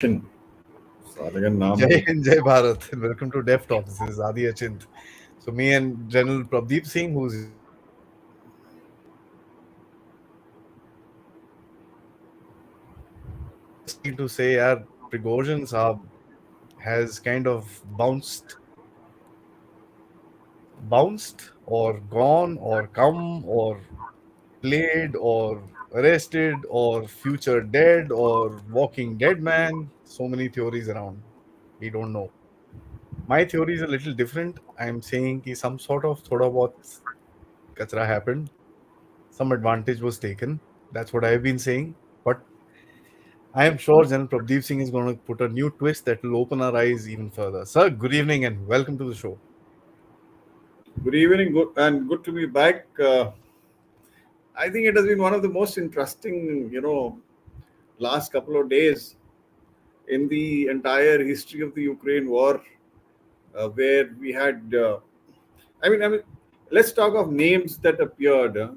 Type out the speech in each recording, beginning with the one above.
Jai Hind, Jai Bharat, and welcome to Dev Talks. This is Aadi Achint. So, me and General Prabdeep Singh, who's to say, our prigozhin Saab has kind of bounced, or gone, or come, or played, or arrested, or future dead, or walking dead man. So many theories around. We don't know. My theory is a little different. I'm saying that some sort of thoda bahut kachra happened. Some advantage was taken. That's what I've been saying. But I am sure General Prabdeep Singh is going to put a new twist that will open our eyes even further. Sir, good evening and welcome to the show. Good evening, good to be back. I think it has been one of the most interesting, last couple of days in the entire history of the Ukraine war, where we had. I mean, let's talk of names that appeared.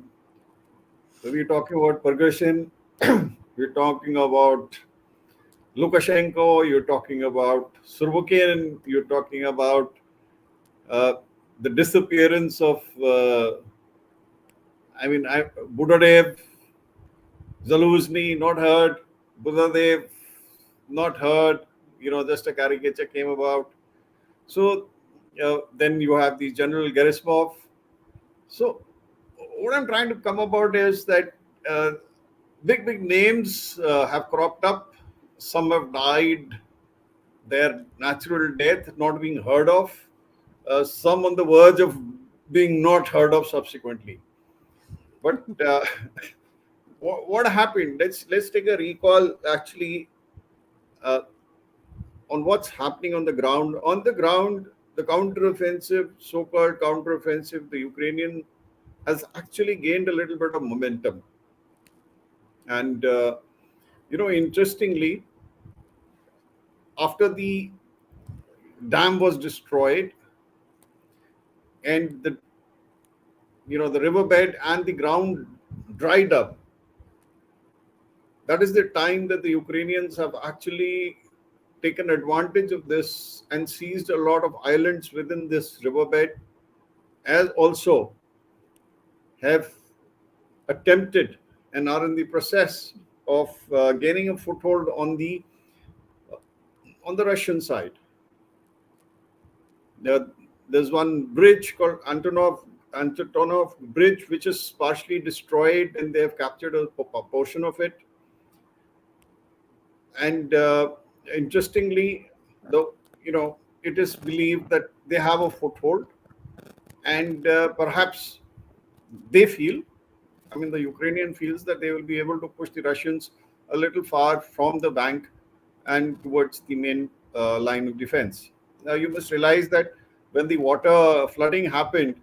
We're talking about Prigozhin, we're talking about Lukashenko, you're talking about Surovikin, you're talking about uh, the disappearance of. Budadev, Zaluzny, not heard. Budadev, not heard. Just a caricature came about. So then you have the General Gerasimov. So what I'm trying to come about is that big names have cropped up. Some have died their natural death, not being heard of. Some on the verge of being not heard of subsequently. But what happened? Let's take a recall actually uh, on what's happening on the ground. On the ground, the counteroffensive, so-called counteroffensive, the Ukrainian has actually gained a little bit of momentum. And interestingly, after the dam was destroyed and the riverbed and the ground dried up, that is the time that the Ukrainians have actually taken advantage of this and seized a lot of islands within this riverbed, as also have attempted and are in the process of gaining a foothold on the Russian side. There's one bridge called Antonov Bridge, which is partially destroyed, and they have captured a portion of it. And interestingly, though, it is believed that they have a foothold, and perhaps they feel, the Ukrainian feels that they will be able to push the Russians a little far from the bank and towards the main line of defense. Now, you must realize that when the water flooding happened,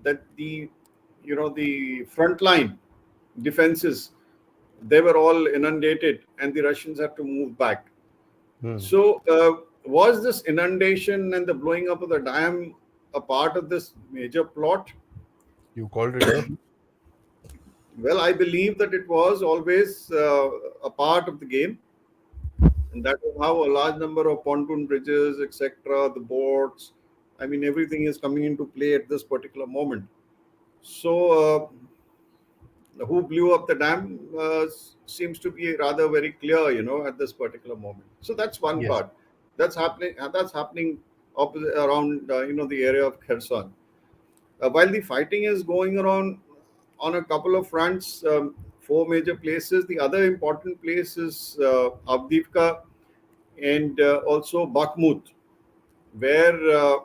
that the front line defenses, they were all inundated, and the Russians had to move back. So, was this inundation and the blowing up of the dam a part of this major plot? You called it, sir? Well, I believe that it was always a part of the game, and that is how a large number of pontoon bridges, etc., the boats, everything is coming into play at this particular moment. So, who blew up the dam seems to be rather very clear, at this particular moment. So that's one Yes. part that's happening. That's happening around, the area of Kherson. While the fighting is going around on a couple of fronts, four major places. The other important place is Avdiivka and also Bakhmut, where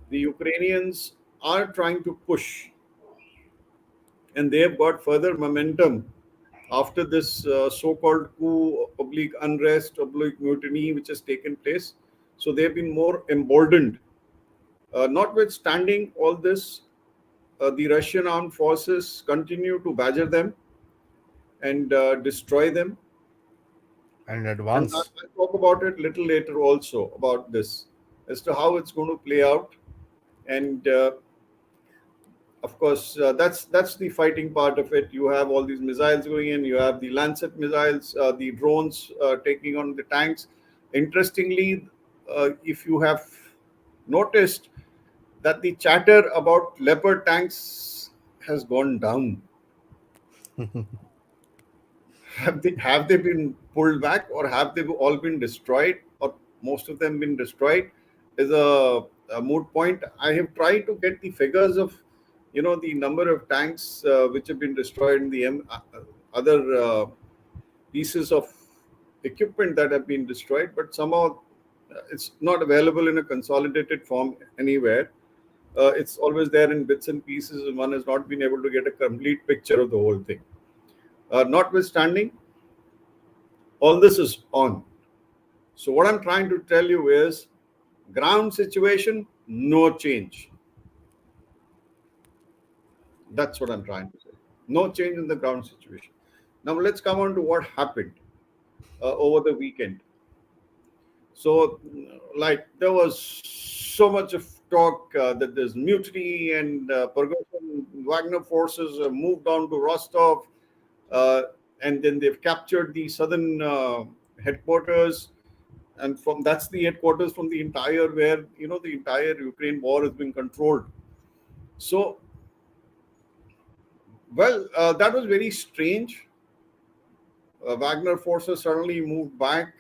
the Ukrainians are trying to push, and they have got further momentum after this so-called coup oblique unrest oblique mutiny which has taken place. So they've been more emboldened. Notwithstanding all this, the Russian armed forces continue to badger them and destroy them. And And advance. I'll talk about it a little later also about this, as to how it's going to play out. And Of course, that's the fighting part of it. You have all these missiles going in. You have the Lancet missiles, the drones taking on the tanks. Interestingly, if you have noticed that the chatter about Leopard tanks has gone down. Have they been pulled back, or have they all been destroyed, or most of them been destroyed? Is a moot point. I have tried to get the figures of, the number of tanks which have been destroyed, and the other pieces of equipment that have been destroyed, but somehow it's not available in a consolidated form anywhere. It's always there in bits and pieces, and one has not been able to get a complete picture of the whole thing. Notwithstanding, all this is on. So what I'm trying to tell you is, ground situation, no change. That's what I'm trying to say. No change in the ground situation. Now let's come on to what happened over the weekend. So, like, there was so much of talk that there's mutiny, and Prigozhin Wagner forces moved on to Rostov, uh, and then they've captured the southern headquarters, and from that's the headquarters from the entire where the entire Ukraine war has been controlled. So, well, that was very strange. Wagner forces suddenly moved back,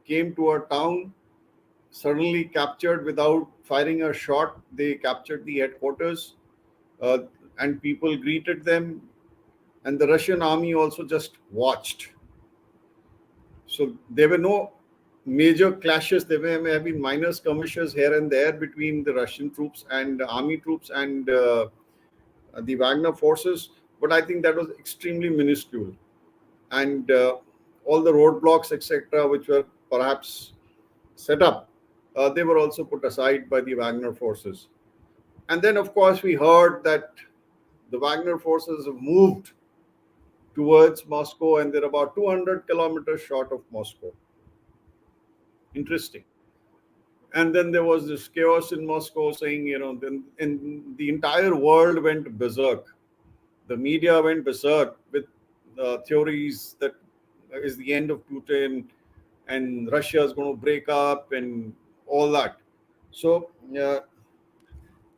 came to a town, suddenly captured without firing a shot. They captured the headquarters, uh, and people greeted them, and the Russian army also just watched. So there were no major clashes. There may have been minor skirmishes here and there between the Russian troops and army troops and the Wagner forces, but I think that was extremely minuscule. And all the roadblocks, etc., which were perhaps set up, they were also put aside by the Wagner forces. And then, of course, we heard that the Wagner forces have moved towards Moscow, and they're about 200 kilometers short of Moscow. Interesting. And then there was this chaos in Moscow, saying, then in the entire world went berserk. The media went berserk with theories that is the end of Putin, and Russia is going to break up and all that. So,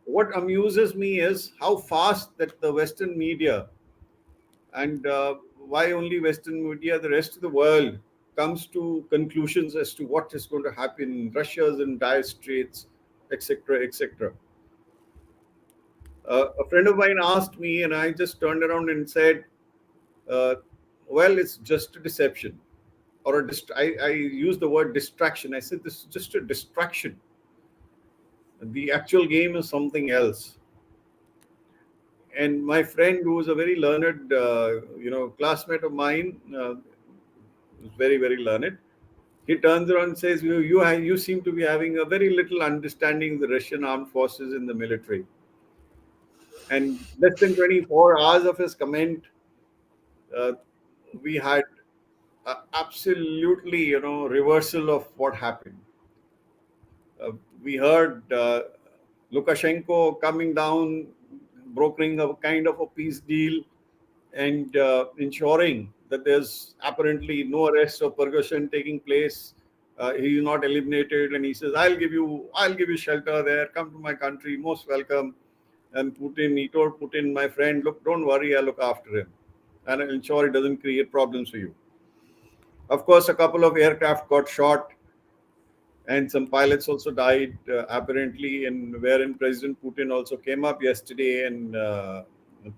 what amuses me is how fast that the Western media, and why only Western media, the rest of the world comes to conclusions as to what is going to happen. Russia's in dire straits, etc., etc. A friend of mine asked me, and I just turned around and said, uh, "Well, it's just a deception, or I used the word distraction. I said this is just a distraction. The actual game is something else." And my friend, who was a very learned, classmate of mine, was very, very learned. He turns around and says, "You seem to be having a very little understanding of the Russian armed forces in the military." And less than 24 hours of his comment, uh, we had absolutely, reversal of what happened. We heard Lukashenko coming down, brokering a kind of a peace deal, and ensuring that there's apparently no arrest of Prigozhin taking place. He is not eliminated, and he says, I'll give you shelter there. Come to my country, most welcome." And he told Putin, "My friend, look, don't worry, I'll look after him, and I'll ensure he doesn't create problems for you." Of course, a couple of aircraft got shot, and some pilots also died, apparently, and wherein President Putin also came up yesterday and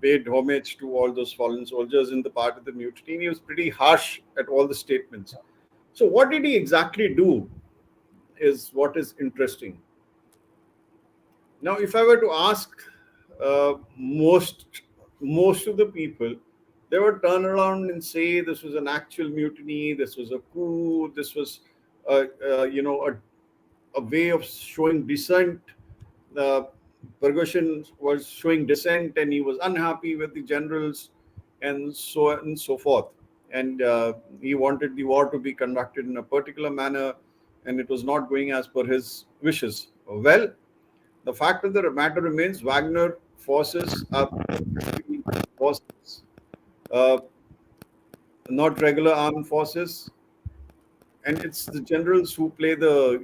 paid homage to all those fallen soldiers in the part of the mutiny. He was pretty harsh at all the statements. So, what did he exactly do is what is interesting. Now, if I were to ask most of the people, they would turn around and say this was an actual mutiny, this was a coup, this was a way of showing dissent. Uh, Prigozhin was showing dissent, and he was unhappy with the generals, and so on and so forth. And he wanted the war to be conducted in a particular manner, and it was not going as per his wishes. Well, the fact of the matter remains, Wagner forces are basically forces, uh, not regular armed forces, and it's the generals who play the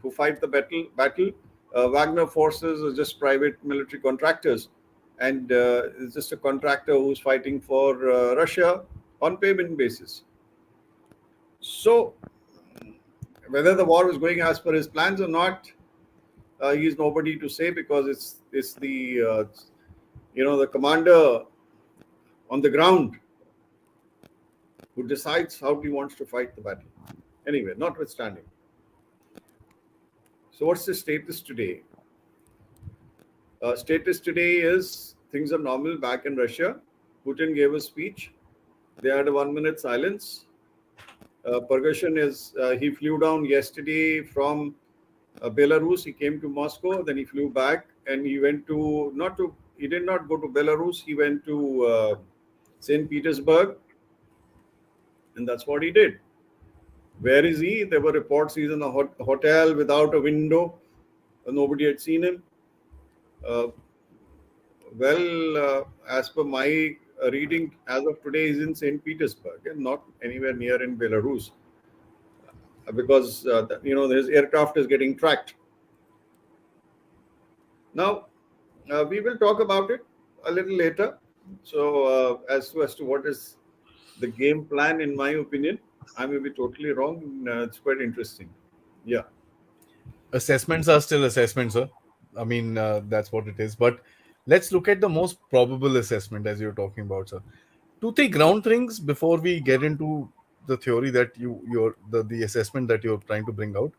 who fight the battle. Wagner forces are just private military contractors, and it's just a contractor who's fighting for Russia on payment basis. So whether the war was going as per his plans or not, he's nobody to say, because it's the the commander on the ground who decides how he wants to fight the battle. Anyway, notwithstanding. So what's the status today? Status today is things are normal back in Russia. Putin gave a speech. They had a 1 minute silence. Prigozhin he flew down yesterday from Belarus. He came to Moscow, then he flew back, and he went to not to he did not go to Belarus. He went to St. Petersburg, and that's what he did. Where is he? There were reports he's in a hotel without a window. Nobody had seen him. Uh, as per my reading, as of today, he's in St. Petersburg and not anywhere near in Belarus, because his aircraft is getting tracked. Now, we will talk about it a little later. So, as to what is the game plan, in my opinion, I may be totally wrong. It's quite interesting. Yeah. Assessments are still assessments, sir. I mean, that's what it is. But let's look at the most probable assessment, as you're talking about, sir. Two, three ground things before we get into the theory that the assessment that you're trying to bring out.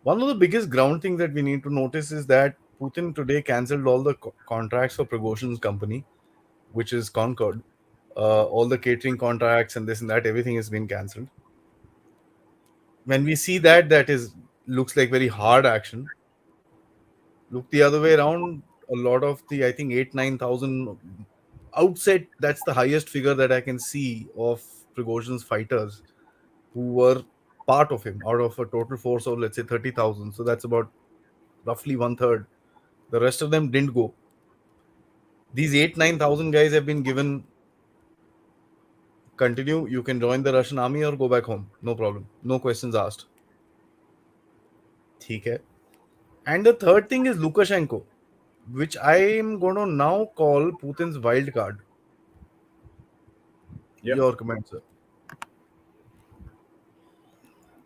One of the biggest ground things that we need to notice is that Putin today cancelled all the contracts for Prigozhin's company, which is Concord. All the catering contracts and this and that, everything has been cancelled. When we see that, that is looks like very hard action. Look the other way around. A lot of the, I think, 8-9,000 outset. That's the highest figure that I can see of Prigozhin's fighters who were part of him out of a total force of, let's say, 30,000. So that's about roughly one third. The rest of them didn't go. These 8-9,000 guys have been given, continue. You can join the Russian army or go back home. No problem. No questions asked. ठीक है. And the third thing is Lukashenko, which I am going to now call Putin's wild card. Yeah. Your comment, sir.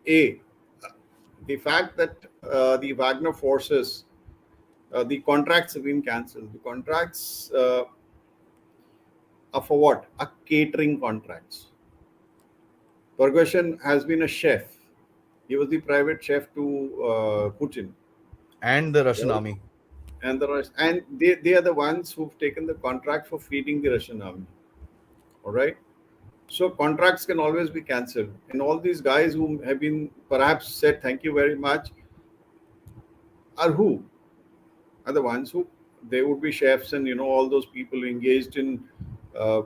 A, the fact that the Wagner forces, the contracts have been cancelled. The contracts are for what? Are catering contracts. Prigozhin has been a chef. He was the private chef to Putin. And the Russian Right. army. And they are the ones who've taken the contract for feeding the Russian army. All right. So contracts can always be cancelled. And all these guys who have been perhaps said thank you very much are who? Are the ones who they would be chefs and all those people engaged in uh,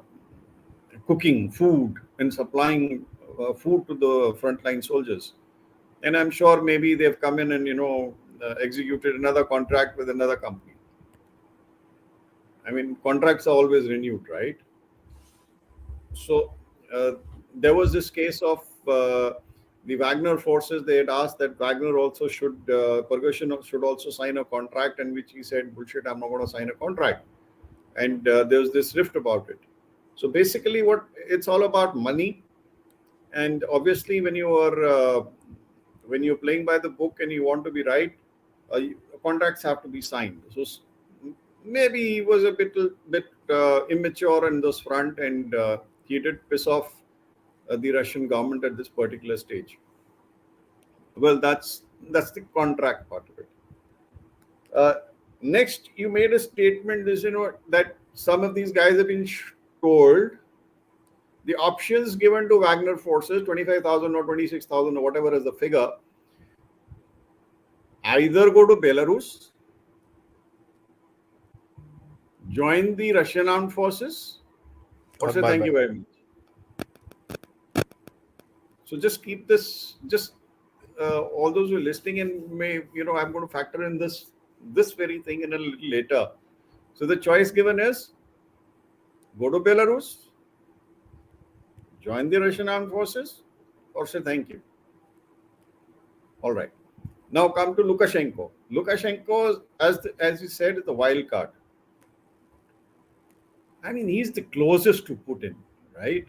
cooking food and supplying food to the frontline soldiers. And I'm sure maybe they've come in and executed another contract with another company. I mean, contracts are always renewed, right? So uh, there was this case of the Wagner forces. They had asked that Wagner also Prigozhin should also sign a contract, and which he said, bullshit, I'm not going to sign a contract. And there was this rift about it. So basically, what it's all about money. And obviously, when you're playing by the book and you want to be right, contracts have to be signed. So maybe he was a bit immature in this front, and he did piss off the Russian government at this particular stage. Well, that's the contract part of it. Uh, Next, you made a statement is that some of these guys have been told the options given to Wagner forces, 25,000 or 26,000 or whatever is the figure, either go to Belarus, join the Russian armed forces, or say thank Bye-bye. you very much. So just keep this, just all those who are listening, and I'm going to factor in this very thing in a little later. So the choice given is go to Belarus, join the Russian armed forces, or say thank you. All right. Now come to Lukashenko. Lukashenko, as you said, is the wild card. I mean, he's the closest to Putin, right?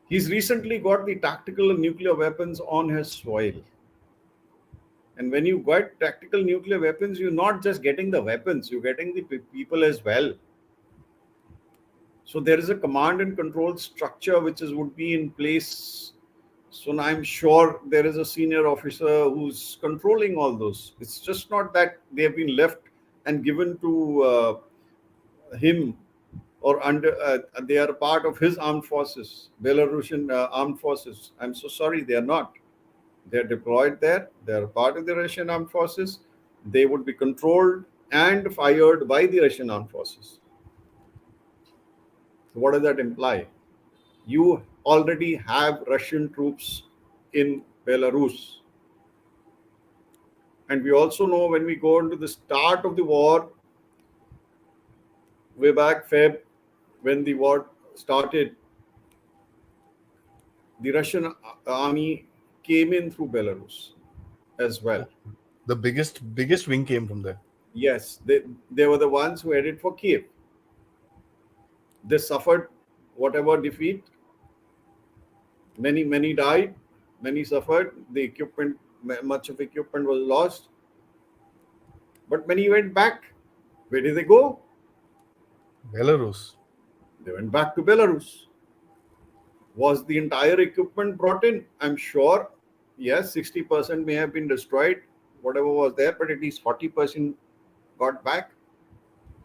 He's recently got the tactical nuclear weapons on his soil. And when you got tactical nuclear weapons, you're not just getting the weapons, you're getting the people as well. So there is a command and control structure which would be in place. So I'm sure there is a senior officer who's controlling all those. It's just not that they have been left and given to him, or under they are part of his armed forces, Belarusian armed forces. I'm so sorry, they are not. They're deployed there. They're part of the Russian armed forces. They would be controlled and fired by the Russian armed forces. So what does that imply? You already have Russian troops in Belarus. And we also know when we go into the start of the war, way back Feb, when the war started, the Russian army came in through Belarus as well. The biggest wing came from there. Yes, they were the ones who headed for Kiev. They suffered whatever defeat. Many died, many suffered. The equipment, much of equipment was lost. But many went back. Where did they go? Belarus. They went back to Belarus. Was the entire equipment brought in? I'm sure, yes, 60% may have been destroyed, whatever was there, but at least 40% got back.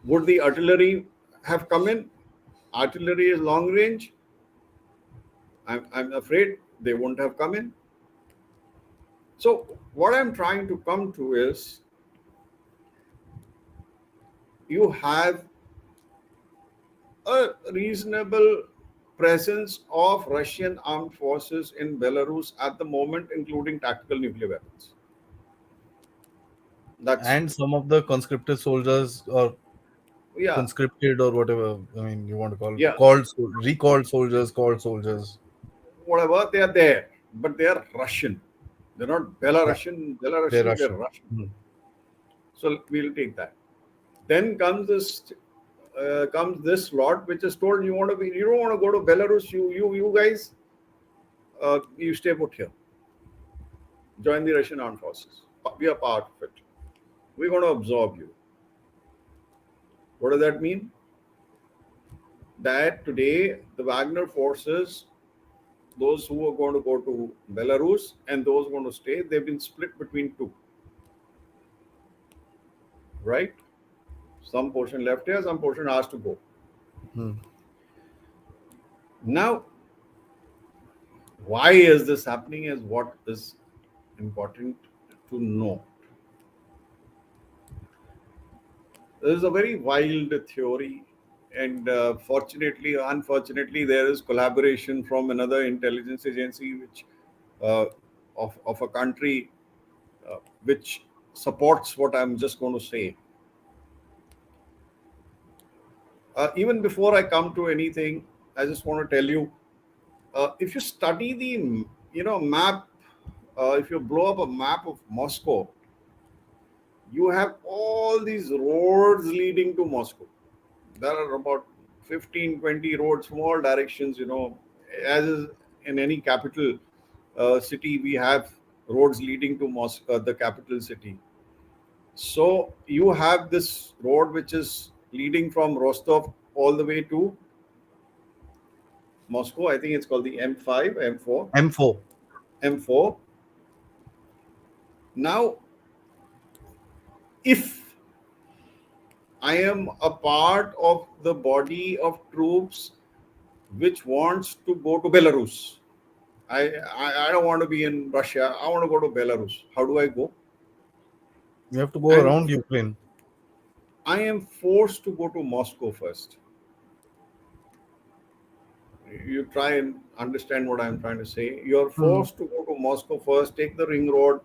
Would the artillery have come in? Artillery is long range. I'm afraid they won't have come in. So what I'm trying to come to is, you have a reasonable presence of Russian armed forces in Belarus at the moment, including tactical nuclear weapons. And some of the conscripted soldiers, or Yeah, conscripted, or whatever, I mean, you want to call, yeah, recalled soldiers, called soldiers. whatever, they are there, but they are Russian. They're not Yeah, Belarusian. they're Belarusian, they're Russian. Russian. So we'll take that. Then comes this lot which is told, you don't want to go to Belarus. You guys, you stay put here. Join the Russian armed forces. We are part of it. We're going to absorb you. What does that mean? That today the Wagner forces, those who are going to go to Belarus and those going to stay, they've been split between two. Right? Some portion left here, some portion has to go. Now, why is this happening is what is important to know. There is a very wild theory, and unfortunately, there is collaboration from another intelligence agency, which of a country which supports what I'm just going to say. Even before I come to anything, I just want to tell you, if you study the map, if you blow up a map of Moscow, you have all these roads leading to Moscow. There are about 15, 20 roads from all directions, as is in any capital city, we have roads leading to Moscow, the capital city. So you have this road which is leading from Rostov all the way to Moscow. I think it's called the M5, M4. M4. M4. Now, if I am a part of the body of troops which wants to go to Belarus, I don't want to be in Russia. I want to go to Belarus. How do I go? You have to go around Ukraine. I am forced to go to Moscow first. You try and understand what I'm trying to say. You're forced to go to Moscow first, take the ring road,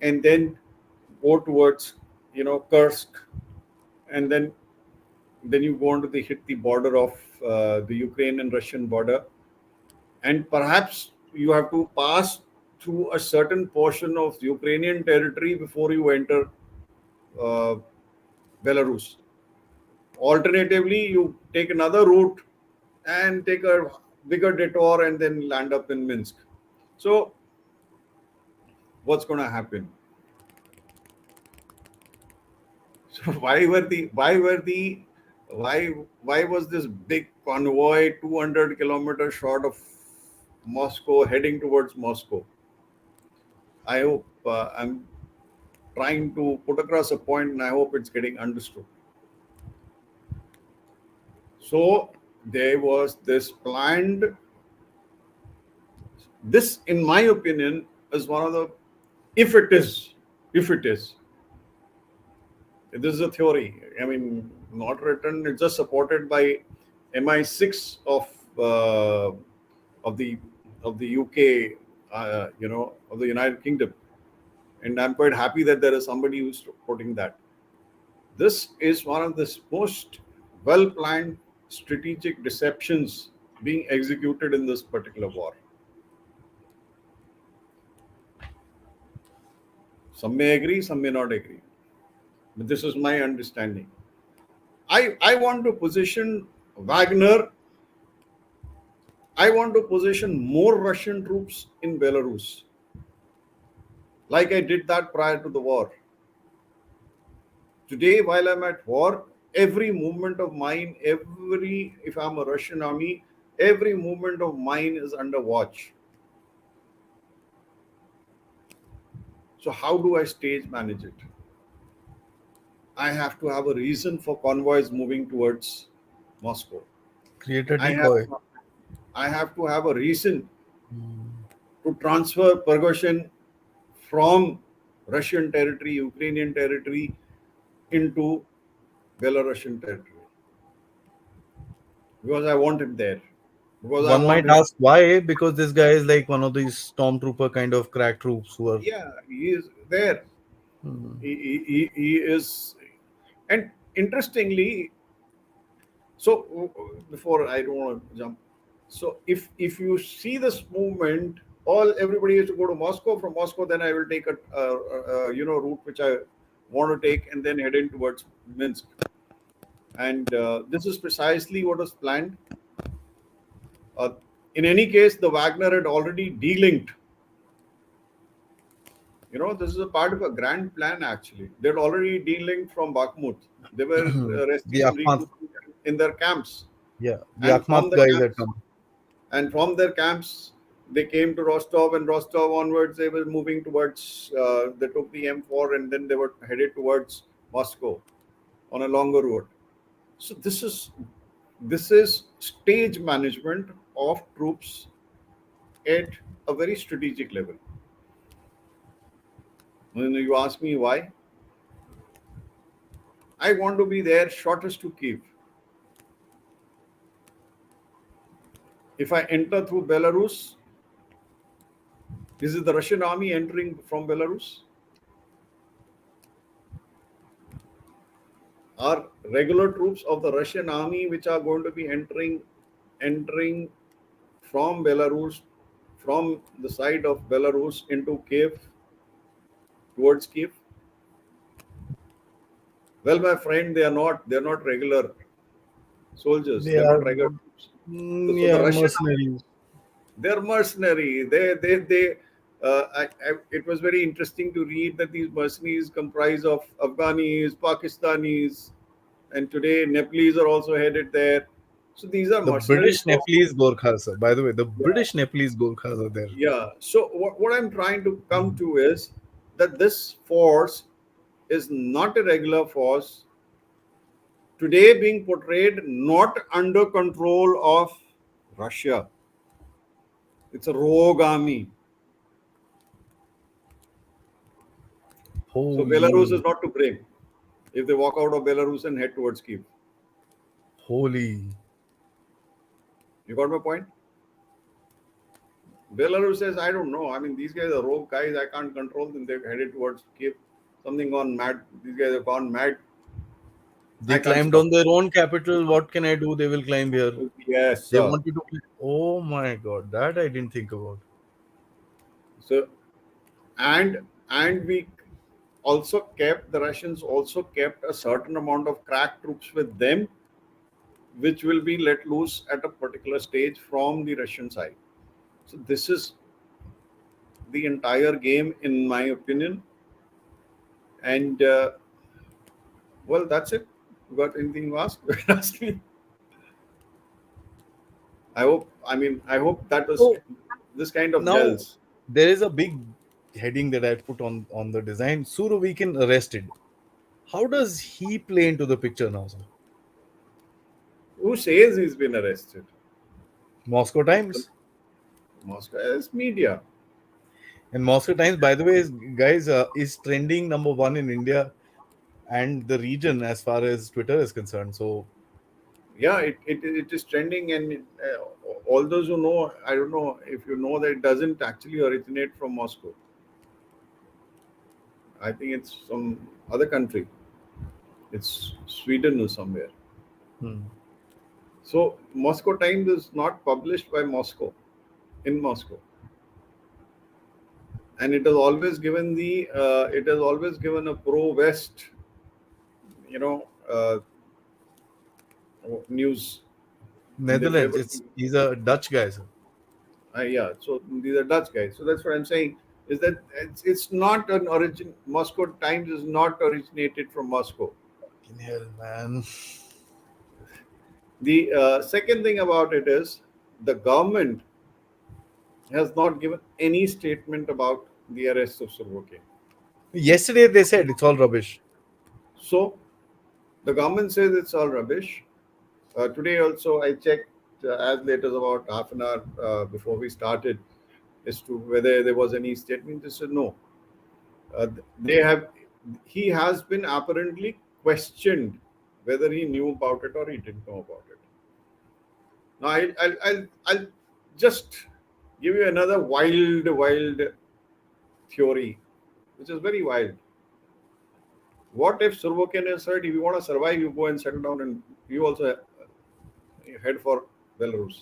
and then go towards, Kursk, and then you go on to hit the border of the Ukraine and Russian border, and perhaps you have to pass through a certain portion of Ukrainian territory before you enter uh, Belarus. Alternatively, you take another route and take a bigger detour and then land up in Minsk. So, what's going to happen? So, why was this big convoy 200 kilometers short of Moscow heading towards Moscow? I hope I'm trying to put across a point, and I hope it's getting understood. So there was this planned. This, in my opinion, is one of the. If it is, this is a theory. I mean, not written. It's just supported by MI6 uh, of the of the UK, of the United Kingdom, and I'm quite happy that there is somebody who's supporting that. This is one of the most well planned strategic deceptions being executed in this particular war. Some may agree, some may not agree. But this is my understanding. I want to position Wagner, I want to position more Russian troops in Belarus, like I did that prior to the war. Today, while I'm at war, every movement of mine, if I'm a Russian army, every movement of mine is under watch. So, how do I stage manage it? I have to have a reason for convoys moving towards Moscow. Create a I have, decoy. I have to have a reason to transfer prigozhin from Russian territory, Ukrainian territory into Belarusian territory, because I want it there. Because I One want might it. ask why, because this guy is like one of these stormtrooper kind of crack troops who are. Yeah, he is there. Hmm. He is. And interestingly, so before I don't want to jump. So if you see this movement, everybody has to go to Moscow. From Moscow, then I will take a route which I want to take, and then head in towards Minsk. And this is precisely what was planned. Uh, in any case, the Wagner had already delinked. This is a part of a grand plan. Actually, they'd already delinked from Bakhmut. They were The resting and Akhmat, regrouping in their camps, yeah, the and from Akhmat the guys had camps come. and from their camps they came to Rostov, and Rostov onwards they were moving towards they took the M4, and then they were headed towards Moscow on a longer route. So this is stage management of troops at a very strategic level. When you ask me why, I want to be there shortest to Kiev. If I enter through Belarus, this is the Russian army entering from Belarus. Are regular troops of the Russian army which are going to be entering from Belarus, from the side of Belarus into Kiev, towards Kiev. Well, my friend, they are not regular soldiers. They They are are, not regular troops. So the yeah, Russian army, mercenaries. they're mercenary. They it was very interesting to read that these mercenaries comprise of Afghanis, Pakistanis, and today Nepalese are also headed there. So these are The mercenary British forces. Nepalese Gorkhas, by the way, the Yeah, British Nepalese Gorkhas are there. yeah. So what I'm trying to come to is that this force is not a regular force today, being portrayed not under control of Russia. It's a rogue army. So Belarus is Holy, not to blame if they walk out of Belarus and head towards Kiev. holy. You got my point? Belarus says, I don't know. I mean, these guys are rogue guys. I can't control them. They've headed towards Kiev. Something gone mad. These guys have gone mad. They I can't climbed stop. on their own capital. What can I do? They will climb here. Yes, They sir. wanted to. Oh my god, that I didn't think about. So and we also kept the Russians also kept a certain amount of crack troops with them, which will be let loose at a particular stage from the Russian side. So this is the entire game, in my opinion. And well, that's it. You got anything to ask? Ask me. I hope. I mean, I hope that was So this kind of now gels. there is a big heading that I put on the design. Surovikin arrested. How does he play into the picture now, sir? Who says he's been arrested? Moscow People, Times. Moscow as media. And Moscow Times, by the way, guys, is trending number one in India and the region as far as Twitter is concerned. So Yeah, it is trending, and all those who know, I don't know if you know that it doesn't actually originate from Moscow. I think it's some other country. It's Sweden or somewhere. hmm. So Moscow Times is not published by Moscow in Moscow, and it has always given a pro-West, you know, news in their Netherlands. paper. He's a Dutch guy, sir. Yeah, so these are Dutch guys. So that's what I'm saying is that it's not an origin. Moscow Times is not originated from Moscow. In hell, man. The second thing about it is the government has not given any statement about the arrest of Surovikin. Yesterday they said it's all rubbish. So the government says it's all rubbish. Today also I checked as late as about half an hour before we started as to whether there was any statement. They said no. They have. He has been apparently questioned whether he knew about it or he didn't know about it. Now I'll just give you another wild theory, which is very wild. What if Survokin is said, if you want to survive, you go and settle down and you also head for Belarus.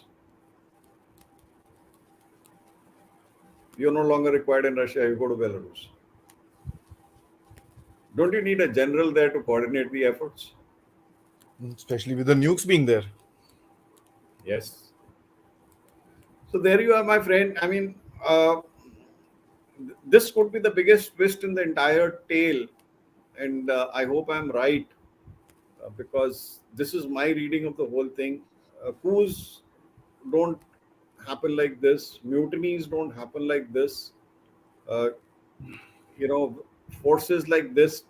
You're no longer required in Russia, you go to Belarus. Don't you need a general there to coordinate the efforts? Especially with the nukes being there. Yes. So there you are, my friend. I mean, this could be the biggest twist in the entire tale, and I hope I'm right because this is my reading of the whole thing. Coups don't happen like this. Mutinies don't happen like this. Uh, Forces like this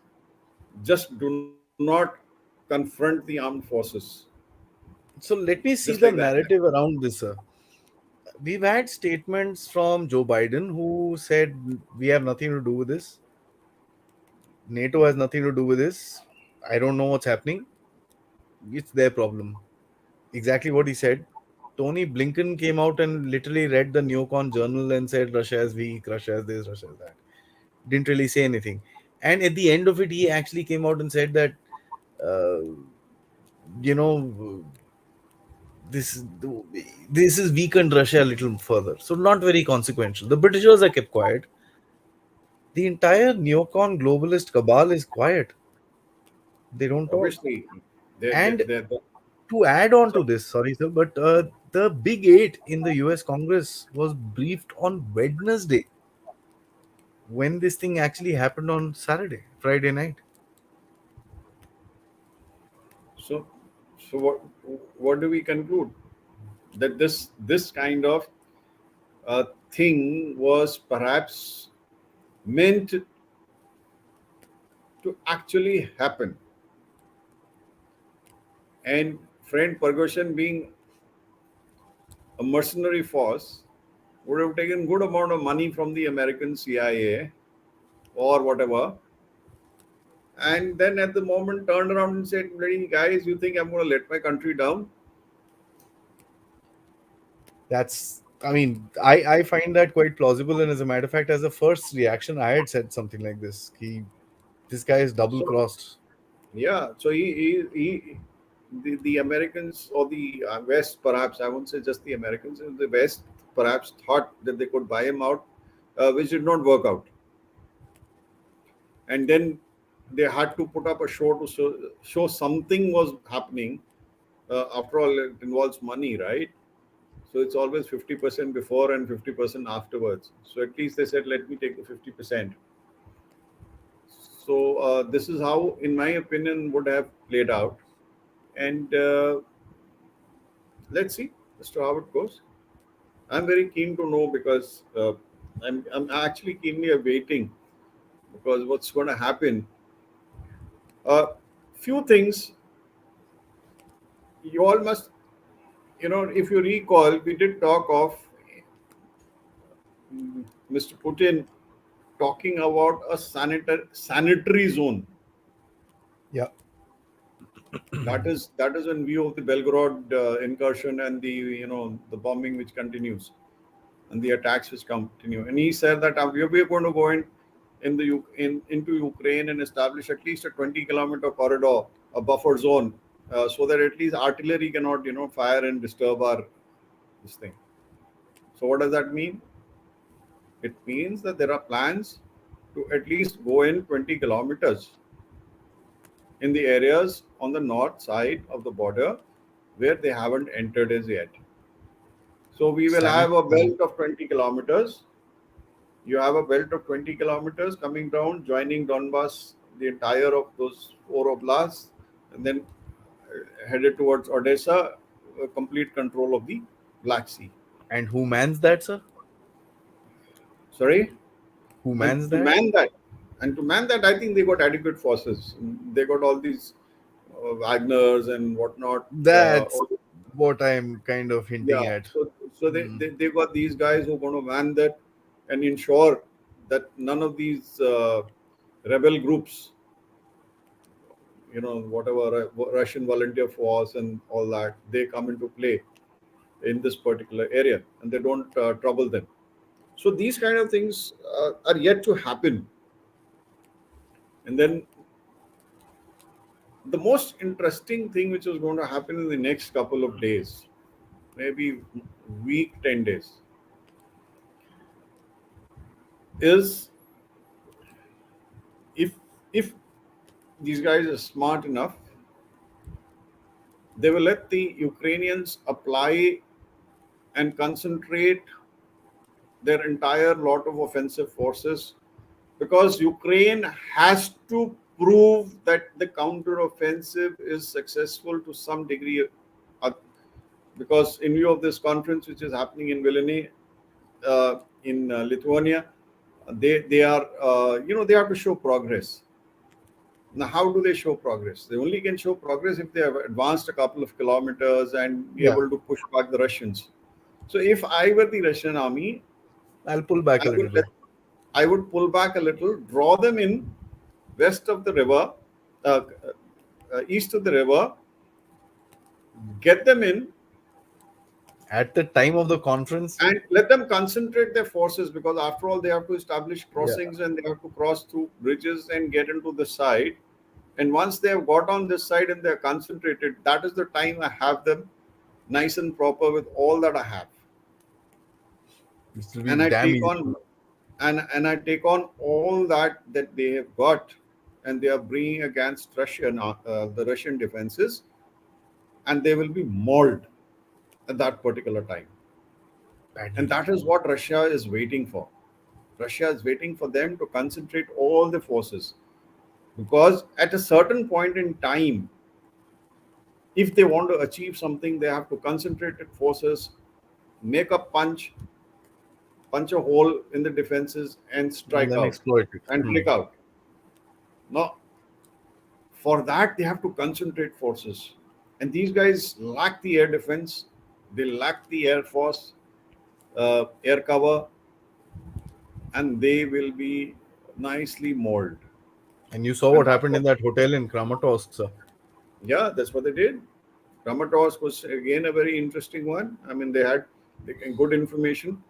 just do not confront the armed forces So let me just see like the that. narrative around this, sir. We've had statements from Joe Biden who said we have nothing to do with this. NATO has nothing to do with this. I don't know what's happening. It's their problem. Exactly what he said. Tony Blinken came out and literally read the Neocon journal and said Russia is weak, Russia is this, Russia is that. Didn't really say anything. And at the end of it, he actually came out and said that, uh, you know, this this is weakened Russia a little further. So not very consequential. The Britishers are kept quiet. The entire neocon globalist cabal is quiet. They don't talk. Obviously, And they to add on so to this, sorry sir, but the big eight in the US Congress was briefed on Wednesday when this thing actually happened on Saturday, Friday night. so so what do we conclude that this kind of thing was perhaps meant to actually happen, and friend Prigozhin being a mercenary force would have taken good amount of money from the American CIA or whatever, and then at the moment turned around and said, "Bloody guys, you think I'm going to let my country down?" That's, I mean, I find that quite plausible. And as a matter of fact, as a first reaction, I had said something like this. This guy is double So crossed. Yeah, so the Americans or the West, perhaps, I won't say just the Americans, the West perhaps thought that they could buy him out, which did not work out. And then they had to put up a show to show something was happening. After all, it involves money, right? So it's always 50% before and 50% afterwards. So at least they said, let me take the 50%. So this is how, in my opinion, would have played out. And let's see as to how it goes. I'm very keen to know because I'm actually keenly awaiting because what's going to happen. Few things you all must, if you recall, we did talk of Mr. Putin talking about a sanitary zone. Yeah. That is in view of the Belgorod incursion and the bombing which continues and the attacks which continue. And he said that we're going to go into Ukraine and establish at least a 20-kilometer corridor, a buffer zone, so that at least artillery cannot fire and disturb our this thing. So what does that mean? It means that there are plans to at least go in 20 kilometers in the areas on the north side of the border where they haven't entered as yet. So we will have a Sanitary. belt of 20 kilometers. You have a belt of 20 kilometers coming down, joining Donbass, the entire of those four oblasts, and then headed towards Odessa, complete control of the Black Sea. And who mans that, sir? Sorry? Who And mans to that? man that, I think they got adequate forces. They got all these Wagners and whatnot. That's what I'm kind of hinting Yeah, at. so Hmm. they got these guys who are going to man that and ensure that none of these rebel groups, whatever Russian volunteer force and all that, they come into play in this particular area and they don't trouble them. So these kind of things are yet to happen. And then the most interesting thing which is going to happen in the next couple of days, maybe week, 10 days, is if if these guys are smart enough, they will let the Ukrainians apply and concentrate their entire lot of offensive forces because Ukraine has to prove that the counteroffensive is successful to some degree. uh, Because in view of this conference which is happening in Vilnius, in Lithuania, they are they have to show progress. Now, how do they show progress? They only can show progress if they have advanced a couple of kilometers and be Yeah, able to push back the Russians. So, if I were the Russian army, I'll pull back I a would little let, bit. I would pull back a little, draw them in west of the river, uh, east of the river, get them in, At the time of the conference, and let them concentrate their forces because, after all, they have to establish yeah, crossings and they have to cross through bridges and get into the side. And once they have got on this side and they're concentrated, that is the time I have them nice and proper with all that I have. this will be And I damn take easy. on and I take on all that they have got and they are bringing against Russia now, the Russian defenses, and they will be mauled at that particular time. And Badly. that is what Russia is waiting for. Russia is waiting for them to concentrate all the forces because at a certain point in time, if they want to achieve something, they have to concentrate forces, make a punch a hole in the defenses, and And strike then out exploit it. and Hmm. take out. Now, for that, they have to concentrate forces. And these guys lack the air defense, they lack the air force, air cover, and they will be nicely mauled. And you saw And what that's happened what, in that hotel in Kramatorsk, sir. yeah, that's what they did. Kramatorsk was again a very interesting one. I mean, they had good information.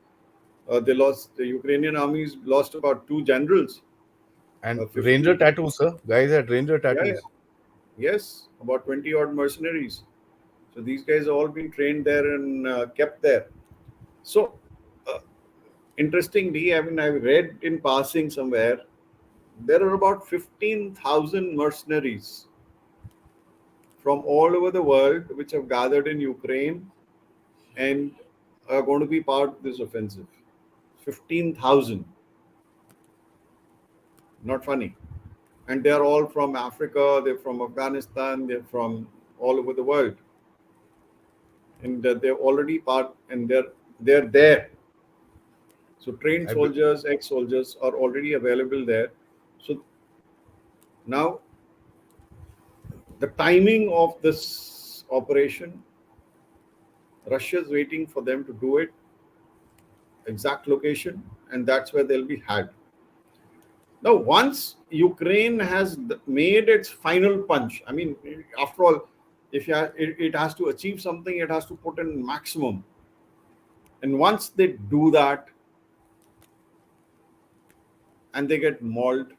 The Ukrainian armies lost about two generals. And 50. ranger tattoos, sir. Guys had ranger Yeah, yeah. tattoos. Yes, about 20 odd mercenaries. So these guys have all been trained there and kept there. So, uh, interestingly, I mean, I read in passing somewhere there are about 15,000 mercenaries from all over the world which have gathered in Ukraine and are going to be part of this offensive. 15,000. Not funny. And they're all from Africa, they're from Afghanistan, they're from all over the world. And they're already part and they're there. So trained I be- soldiers, ex-soldiers are already available there. So now the timing of this operation, Russia's waiting for them to do it, exact location, and that's where they'll be had. Now, once Ukraine has made its final punch, I mean, after all, if you it has to achieve something, it has to put in maximum. And once they do that and they get mauled,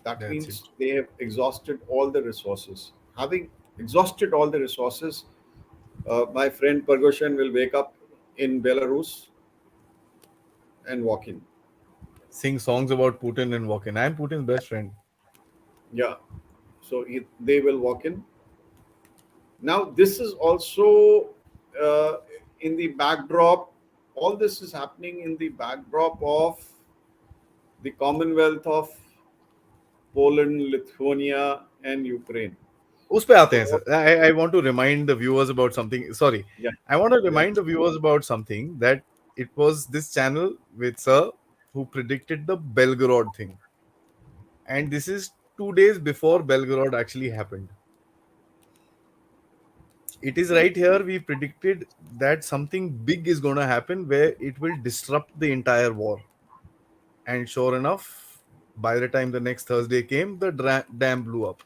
that that's it. means they have exhausted all the resources. Having exhausted all the resources, my friend Prigozhin will wake up in Belarus and walk in. Sing songs about Putin and walk in. I'm Putin's best friend. Yeah. So they will walk in. Now, this is also uh, in the backdrop, all this is happening in the backdrop of the Commonwealth of Poland, Lithuania, and Ukraine. उस पे आते So, हैं what, sir. I want to remind the viewers about something. Sorry, yeah, I want to yeah, remind the viewers about something that it was this channel with Sir who predicted the Belgorod thing, and this is 2 days before Belgorod actually happened. It is right here we predicted that something big is going to happen where it will disrupt the entire war, and sure enough, by the time the next Thursday came, the dam blew up.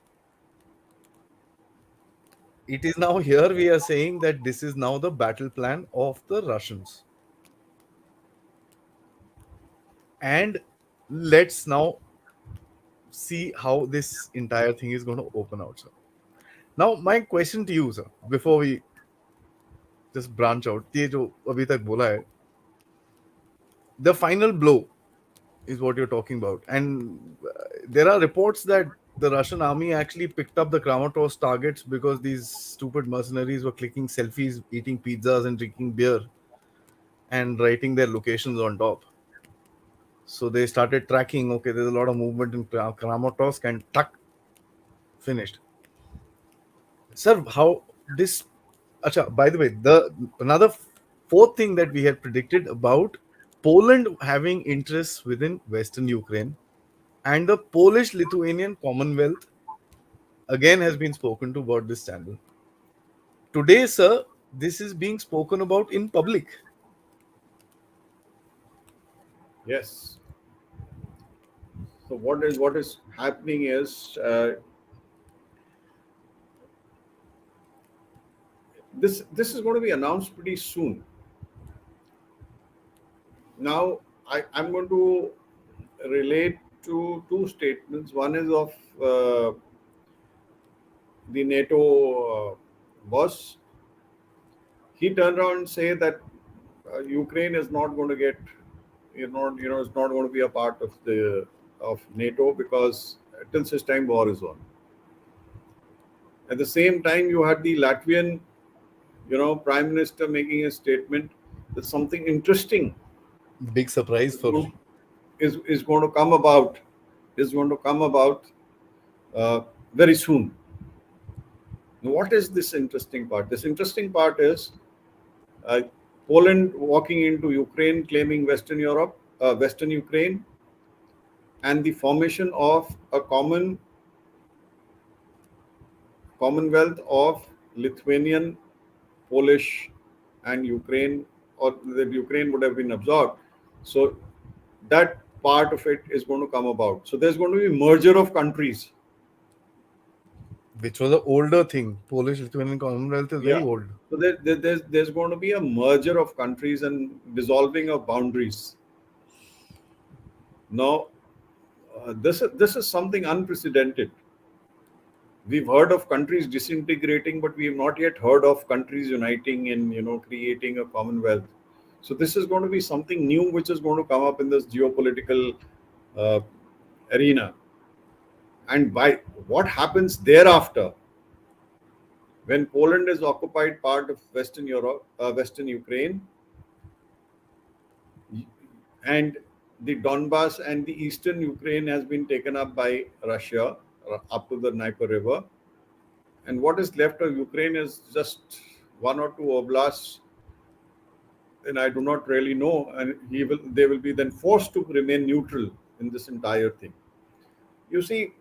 It is now here we are saying that this is now the battle plan of the Russians. And let's now see how this entire thing is going to open out, sir. Now, my question to you, sir, before we just branch out, ये जो अभी तक बोला है, the final blow is what you're talking about. And there are reports that the Russian army actually picked up the Kramatorsk targets because these stupid mercenaries were clicking selfies, eating pizzas, and drinking beer and writing their locations on top. So they started tracking, okay, there's a lot of movement in Kramatorsk, and tuck, finished. Sir, how this. Acha, by the way, the another fourth thing that we had predicted about Poland having interests within Western Ukraine and the Polish Lithuanian Commonwealth again has been spoken to about this channel. Today, sir, this is being spoken about in public. yes. So what is happening is this is going to be announced pretty soon. Now, I'm going to relate to two statements. One is of the NATO boss. He turned around and say that Ukraine is not going to get, it's not going to be a part of the of NATO because till such time war is on. At the same time, you had the Latvian, prime minister making a statement that something interesting Big surprise is for. going, is going to come about, is going to come about uh, very soon. Now, what is this interesting part? This interesting part is uh, Poland walking into Ukraine, claiming Western Europe, Western Ukraine, and the formation of a Commonwealth of Lithuanian, Polish, and Ukraine, or that Ukraine would have been absorbed. So that part of it is going to come about. So there's going to be merger of countries. Which was an older thing. Polish Lithuanian Commonwealth is Yeah. very old. So there's going to be a merger of countries and dissolving of boundaries. Now, this is something unprecedented. We've heard of countries disintegrating, but we have not yet heard of countries uniting and creating a commonwealth. So this is going to be something new which is going to come up in this geopolitical uh, arena. And by what happens thereafter, when Poland is occupied part of Western Europe, Western Ukraine, and the Donbass and the eastern Ukraine has been taken up by Russia up to the Dnieper River, and what is left of Ukraine is just one or two oblasts, and I do not really know. And they will be then forced to remain neutral in this entire thing. You see,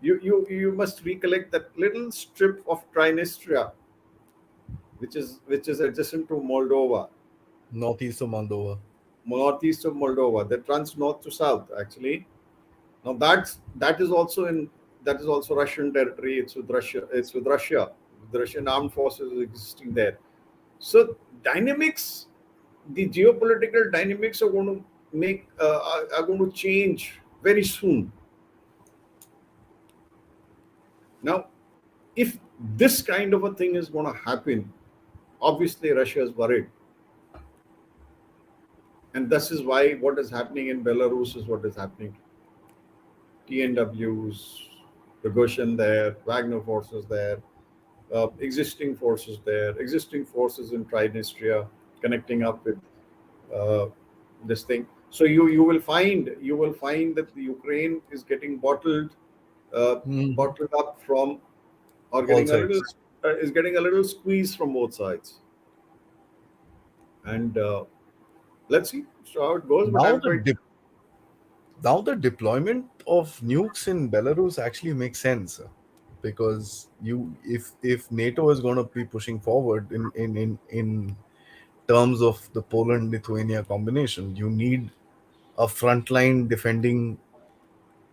you must recollect that little strip of Trinistria, which is adjacent to Moldova, Northeast of Moldova. northeast of Moldova, that runs north to south. Actually, now that is also Russian territory. It's with Russia. It's with Russia. The Russian armed forces existing there. So dynamics, the geopolitical dynamics are going to are going to change very soon. Now, if this kind of a thing is going to happen, obviously Russia is worried, and this is why what is happening in Belarus is what is happening. TNWs, prigozhin there, Wagner forces there, existing forces in Trinistria connecting up with uh, this thing. So you will find that the Ukraine is getting Mhm. bottled up from, or All getting a little sides. is getting a little squeeze from both sides. And let's see how it goes. But Now I'm the quite dip, now the deployment of nukes in Belarus actually makes sense, because you if NATO is going to be pushing forward in terms of the Poland Lithuania combination, you need a frontline defending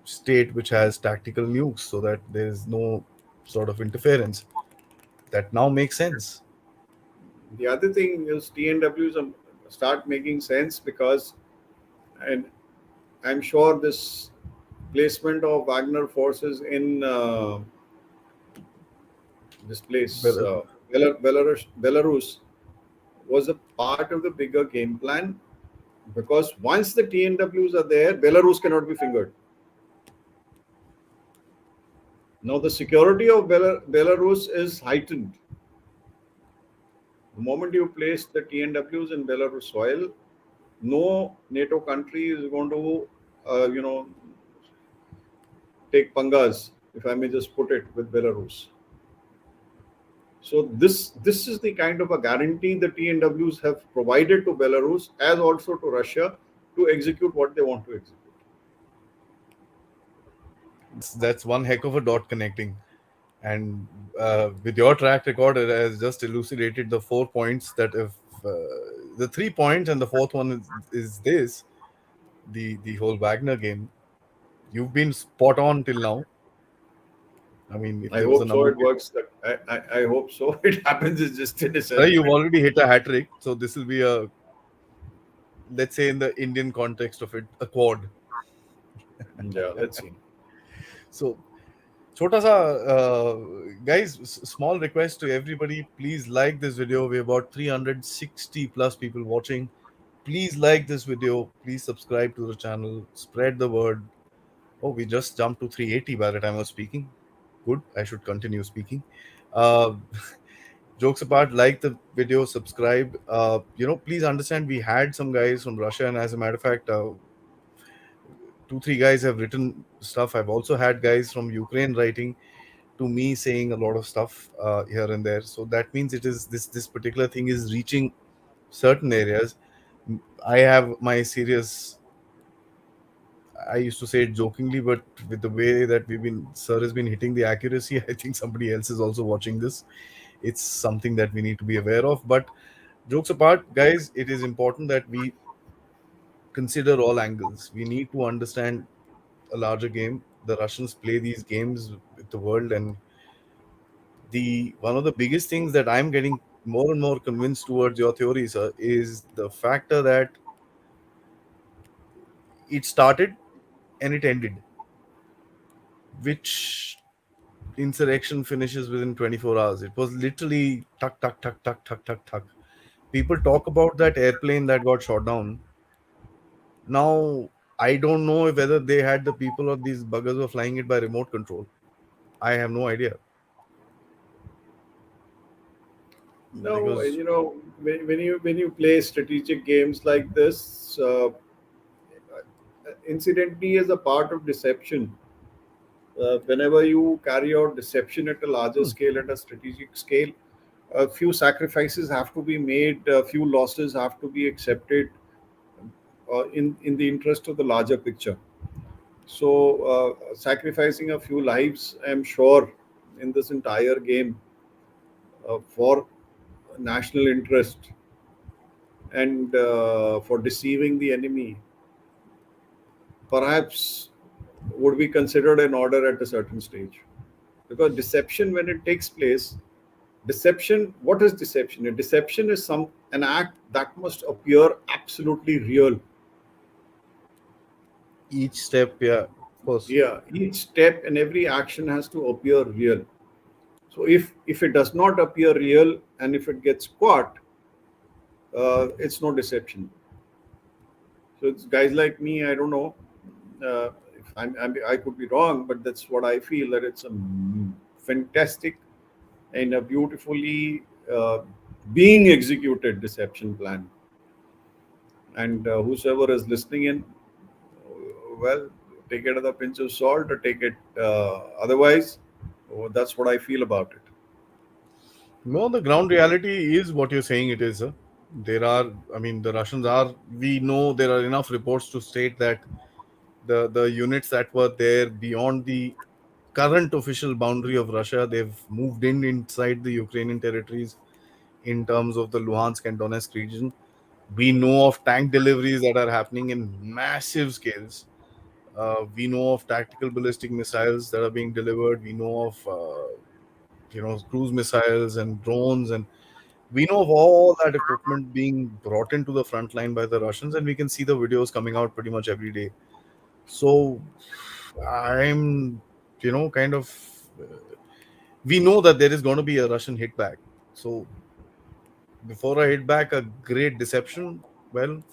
state which has tactical nukes so that there is no sort of interference. That now makes sense. the other thing is TNWs start making sense because, and I'm sure this placement of Wagner forces in this place, Bel- Belarus, was a part of the bigger game plan, because once the TNWs are there, Belarus cannot be fingered. Now, the security of Belarus is heightened. The moment you place the TNWs in Belarus soil, no NATO country is going to, you know, take pangas, if I may just put it, with Belarus. So this is the kind of a guarantee the TNWs have provided to Belarus as also to Russia to execute what they want to execute. that's one heck of a dot connecting. And with your track record, it has just elucidated the 4 points that if the 3 points, and the fourth one is this, the whole Wagner game. You've been spot on till now. I mean, if I there was a hope so. number, It works. I hope so. It happens. It's just an you've assessment. already hit a hat trick. So this will be a, let's say in the Indian context of it, a quad. Yeah, let's see. So Chota sa, guys, small request to everybody. Please like this video. We have about 360 plus people watching. Please like this video. Please subscribe to the channel. Spread the word. Oh, we just jumped to 380 by the time I was speaking. Good. I should continue speaking. Uh, Jokes apart, like the video, subscribe. Please understand we had some guys from Russia, and as a matter of fact, two, three guys have written stuff. I've also had guys from Ukraine writing to me saying a lot of stuff here and there. So that means it is this particular thing is reaching certain areas. I have my serious. I used to say it jokingly, but with the way that Sir has been hitting the accuracy, I think somebody else is also watching this. It's something that we need to be aware of. But jokes apart, guys, it is important that we consider all angles. We need to understand a larger game. The Russians play these games with the world, and the one of the biggest things that I'm getting more and more convinced towards your theory, sir, is the factor that it started and it ended. which insurrection finishes within 24 hours. It was literally tuck, tuck, tuck, tuck, tuck, tuck, tuck. People talk about that airplane that got shot down. Now, I don't know whether they had the people or these buggers were flying it by remote control. I have no idea No, because when you play strategic games like this, incidentally, as a part of deception, whenever you carry out deception at a larger hmm, scale, at a strategic scale, a few sacrifices have to be made, a few losses have to be accepted in the interest of the larger picture. So, sacrificing a few lives, I'm sure, in this entire game for national interest and for deceiving the enemy, perhaps would be considered an order at a certain stage. Because deception, when it takes place, deception, what is deception? A deception is an act that must appear absolutely real. each step, yeah, of course. Yeah, each step and every action has to appear real. So if it does not appear real and if it gets caught, it's no deception. So it's guys like me. I don't know if I could be wrong, but that's what I feel, that it's a fantastic and a beautifully being executed deception plan. And whosoever is listening in, well, take it with a pinch of salt or take it otherwise. Oh, that's what I feel about it. No, the ground reality is what you're saying it is. There are, I mean, the Russians are, we know there are enough reports to state that the units that were there beyond the current official boundary of Russia, they've moved in inside the Ukrainian territories in terms of the Luhansk and Donetsk region. We know of tank deliveries that are happening in massive scales. We know of tactical ballistic missiles that are being delivered. We know of cruise missiles and drones, and we know of all that equipment being brought into the front line by the Russians, and we can see the videos coming out pretty much every day. So I'm, kind of. We know that there is going to be a Russian hit back. So before I hit back, a great deception. Well,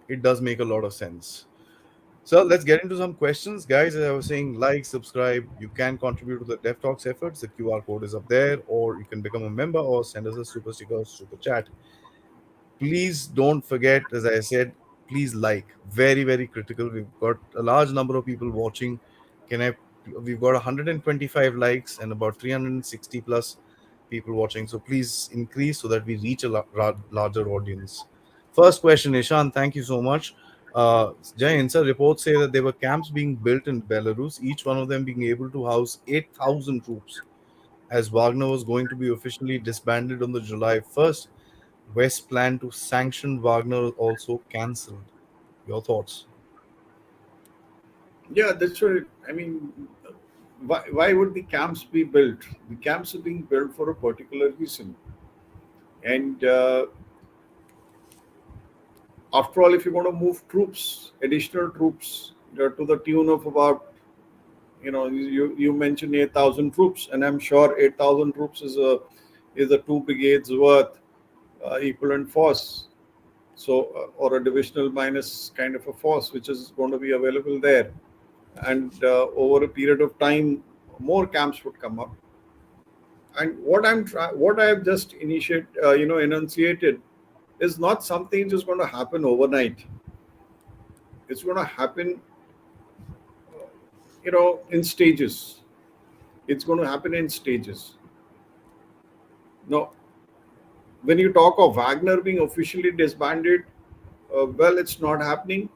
it does make a lot of sense. So let's get into some questions, guys. As I was saying, like, subscribe. You can contribute to the Dev Talks efforts. The QR code is up there, or you can become a member or send us a super sticker or super chat. Please don't forget, as I said, please like. Very, very critical. We've got a large number of people watching. Can I? We've got 125 likes and about 360 plus people watching. So please increase so that we reach a larger audience. First question, Ishan. Thank you so much. Jay Insa, reports say that there were camps being built in Belarus, each one of them being able to house 8,000 troops. As Wagner was going to be officially disbanded on the July 1st, West plan to sanction Wagner also cancelled. Your thoughts? Yeah, that's right. I mean, why would the camps be built? The camps are being built for a particular reason. And after all, if you're going to move troops, additional troops, to the tune of about, you mentioned 8,000 troops, and I'm sure 8,000 troops is a two brigades worth equivalent force. So, or a divisional minus kind of a force, which is going to be available there. And over a period of time, more camps would come up. And what I have just enunciated is not something just going to happen overnight. It's going to happen, in stages. It's going to happen in stages. Now, when you talk of Wagner being officially disbanded, well, it's not happening.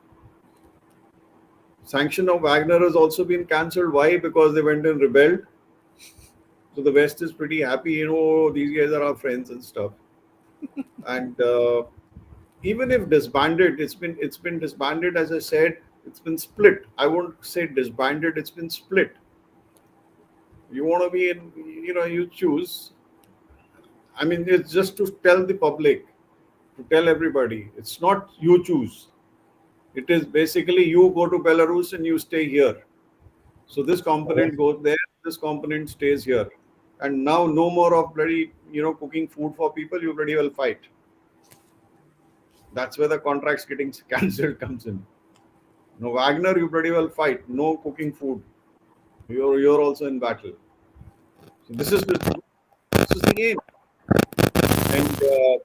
Sanction of Wagner has also been cancelled. Why? Because they went and rebelled. So the West is pretty happy, these guys are our friends and stuff. And even if disbanded, it's been disbanded. As I said, it's been split. I won't say disbanded. It's been split. You want to be in, you choose. I mean, it's just to tell the public, to tell everybody. It's not you choose. It is basically you go to Belarus and you stay here. So this component Oh, goes there, this component stays here. And now no more of bloody, cooking food for people, you bloody well fight. That's where the contracts getting cancelled comes in. No Wagner, you bloody well fight. No cooking food. You're also in battle. So this is the game. And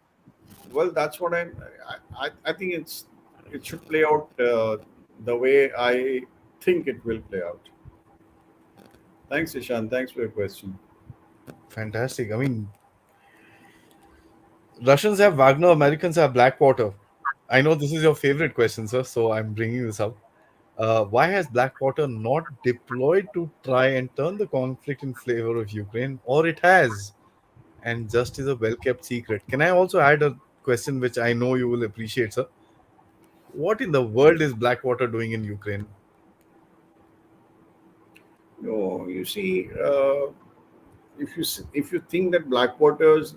well, that's what I think it should play out the way I think it will play out. Thanks, Ishan. Thanks for your question. fantastic. I mean, Russians have Wagner, Americans have Blackwater. I know this is your favorite question, sir, so I'm bringing this up. Why has Blackwater not deployed to try and turn the conflict in favor of Ukraine, or it has, and just is a well kept secret? Can I also add a question which I know you will appreciate, sir? What in the world is Blackwater doing in Ukraine? You see, if you think that Blackwater's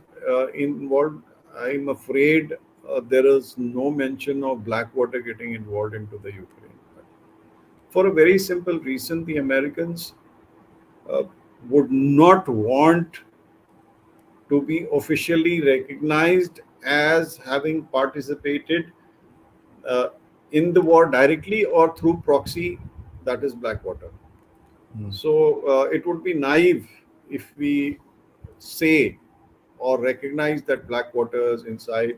involved, I'm afraid there is no mention of Blackwater getting involved into the Ukraine. For a very simple reason, the Americans uh, would not want to be officially recognized as having participated uh, in the war directly or through proxy, that is Blackwater. Hmm. So it would be naive if we say or recognize that Blackwater is inside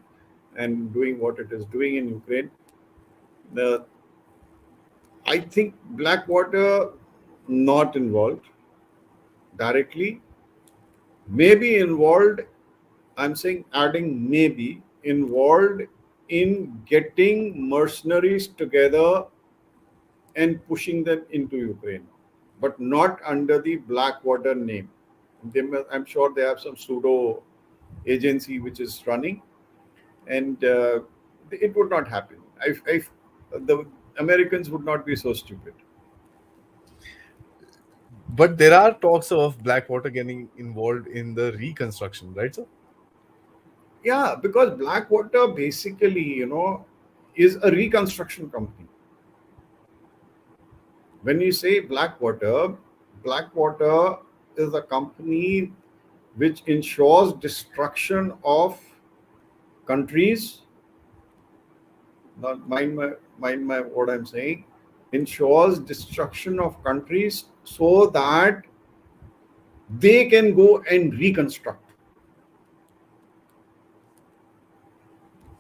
and doing what it is doing in Ukraine. The, I think Blackwater not involved directly, maybe involved. I'm saying adding maybe involved in getting mercenaries together and pushing them into Ukraine, but not under the Blackwater name. I'm sure they have some pseudo agency which is running, and it would not happen. If the Americans would not be so stupid. But there are talks of Blackwater getting involved in the reconstruction, right, sir? Yeah, because Blackwater basically, is a reconstruction company. When you say Blackwater, Blackwater is a company which ensures destruction of countries. Not mind my what I'm saying. Ensures destruction of countries so that they can go and reconstruct.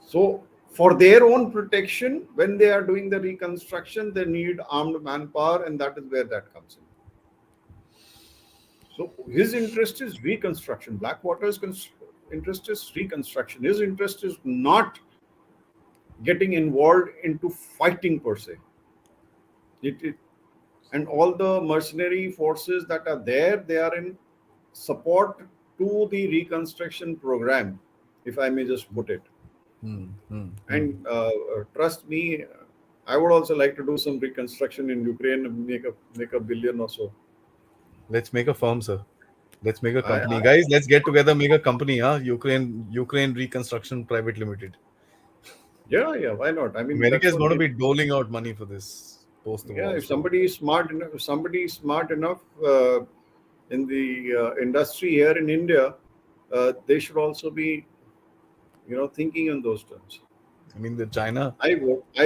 So for their own protection, when they are doing the reconstruction, they need armed manpower, and that is where that comes in. So his interest is reconstruction. Blackwater's interest is reconstruction. His interest is not getting involved into fighting per se. It and all the mercenary forces that are there, they are in support to the reconstruction program, if I may just put it. Hmm, hmm, hmm. And trust me, I would also like to do some reconstruction in Ukraine and make a billion or so. Let's make a firm, sir. Let's make a I company, guys. Let's get together, make a company, huh? Ukraine Reconstruction Private Limited. Yeah, yeah, why not? I mean, America that's is what going to they. be doling out money for this post the Yeah, war. if So somebody is smart enough, in the industry here in India, they should also be, thinking in those terms. I mean, the China I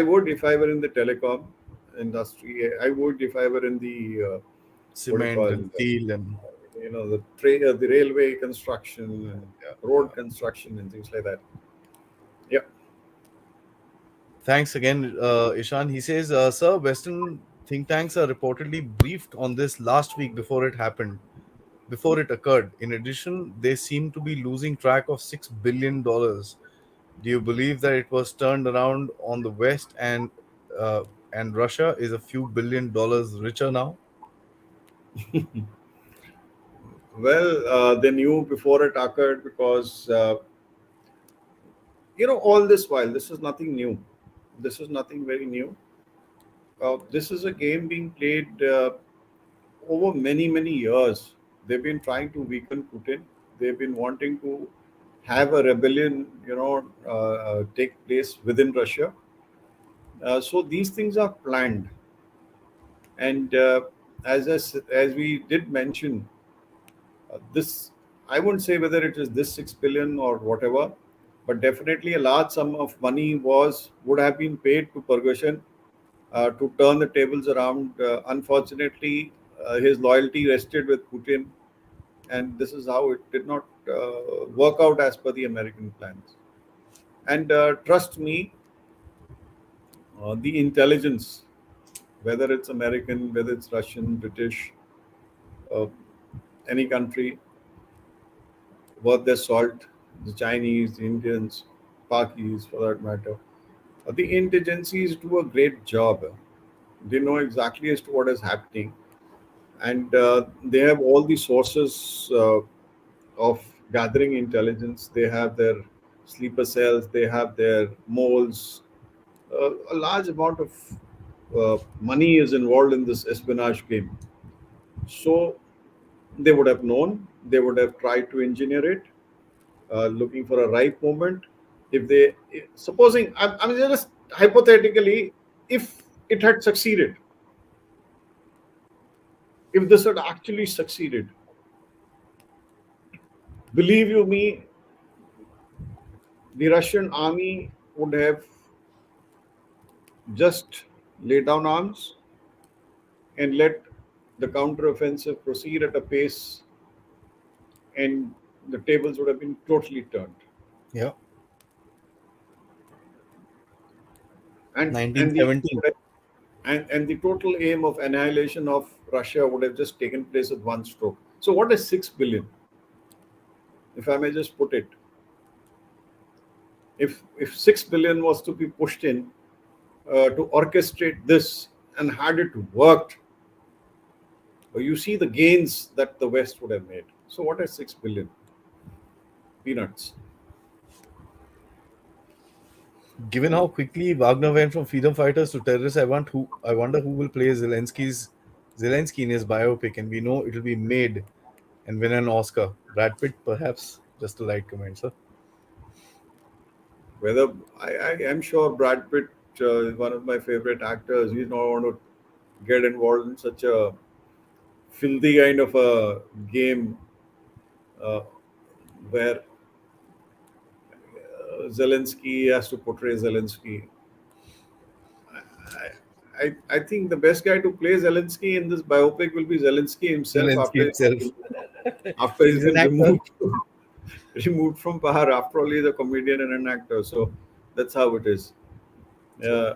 would if I were in the telecom industry. I would if I were in the what do you cement call, and steel and the railway construction and yeah, road yeah. construction and things like that. Yeah. Thanks again, Ishan. He says, "Sir, Western think tanks are reportedly briefed on this last week before it occurred. In addition, they seem to be losing track of $6 billion. Do you believe that it was turned around on the West and Russia is a few $1 billion richer now?" Well, they knew before it occurred because all this while this is nothing new. This is nothing very new. This is a game being played over many years. They've been trying to weaken Putin. They've been wanting to have a rebellion, take place within Russia. So these things are planned, and as we did mention, this, I won't say whether it is this 6 billion or whatever, but definitely a large sum of money would have been paid to Prigozhin to turn the tables around. Unfortunately, his loyalty rested with Putin, and this is how it did not work out as per the American plans. And trust me, the intelligence, whether it's American, whether it's Russian, British, uh, any country worth their salt, the Chinese, the Indians, Pakis for that matter, the intelligences do a great job. They know exactly as to what is happening, and they have all the sources of gathering intelligence. They have their sleeper cells, they have their moles. A large amount of money is involved in this espionage game. So they would have known, they would have tried to engineer it, looking for a ripe moment. If they, supposing, I mean, just hypothetically, if it had succeeded, if this had actually succeeded, believe you me, the Russian army would have just laid down arms and let the counteroffensive proceed at a pace, and the tables would have been totally turned. Yeah. And the 1917. and the total aim of annihilation of Russia would have just taken place with one stroke. So what is 6 billion? If I may just put it, if 6 billion was to be pushed in to orchestrate this and had it worked, you see the gains that the West would have made. So what is 6 billion? Peanuts. Given how quickly Wagner went from freedom fighters to terrorists, I wonder who will play Zelensky in his biopic, and we know it'll be made and win an Oscar. Brad Pitt, perhaps. Just a light comment, sir. Whether I am sure Brad Pitt is one of my favorite actors. He's not want to get involved in such a filthy kind of a game uh, where Zelensky has to portray Zelensky. I think the best guy to play Zelensky in this biopic will be Zelensky himself Zelensky himself. after he's He's an been actor. removed from power. After all, he's a comedian and an actor, so that's how it is. True. Uh,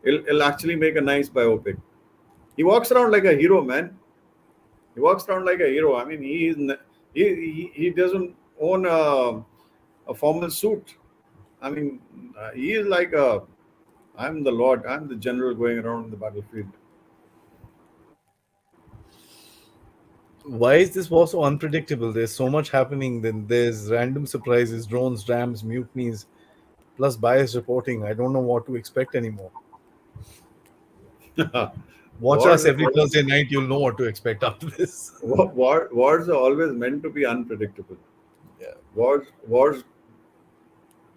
he'll actually make a nice biopic. He walks around like a hero, man. He walks around like a hero. I mean, he doesn't own a formal suit. I mean, he is like a, I'm the Lord, I'm the general going around the battlefield. Why is this war so unpredictable? There's so much happening. Then there's random surprises, drones, rams, mutinies, plus biased reporting. I don't know what to expect anymore. Watch wars, us every Thursday night. You'll know what to expect after this. wars are always meant to be unpredictable. Yeah. Wars,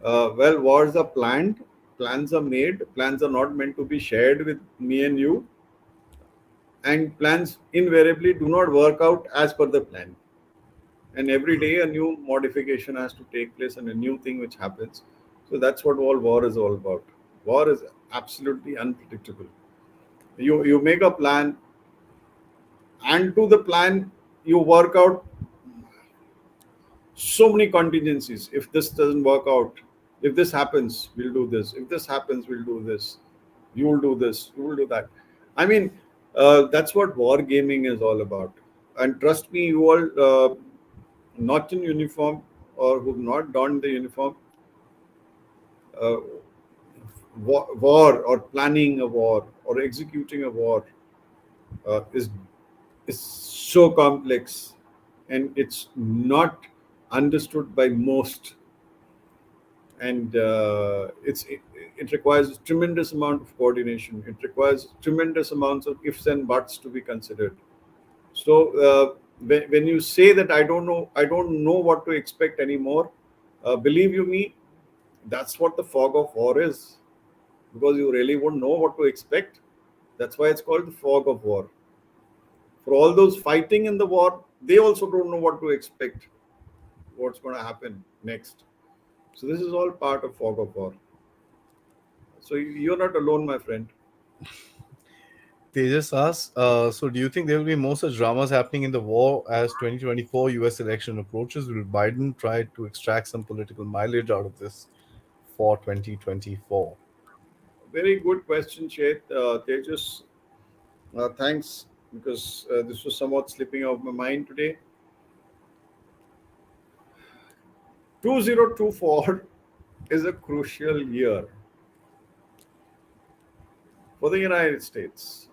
well, wars are planned, plans are made, plans are not meant to be shared with me and you, and plans invariably do not work out as per the plan. And every day a new modification has to take place and a new thing which happens. So that's what all war is all about. War is absolutely unpredictable. You make a plan, and to the plan you work out so many contingencies. If this doesn't work out, if this happens, we'll do this. If this happens, we'll do this. You will do this. You will do that. I mean, that's what war gaming is all about. And trust me, you all not in uniform or who've not donned the uniform, uh, war or planning a war or executing a war uh, is is so complex, and it's not understood by most, and it requires tremendous amount of coordination. It requires tremendous amounts of ifs and buts to be considered. So when you say that I don't know what to expect anymore, believe you me, that's what the fog of war is, because you really won't know what to expect. That's why it's called the fog of war. For all those fighting in the war, they also don't know what to expect, what's going to happen next. So this is all part of fog of war. So you're not alone, my friend. They just asked, so do you think there will be more such dramas happening in the war as 2024 US election approaches? Will Biden try to extract some political mileage out of this for 2024? Very good question, Chet. Tejas, thanks, because this was somewhat slipping out of my mind today. 2024 is a crucial year for the United States.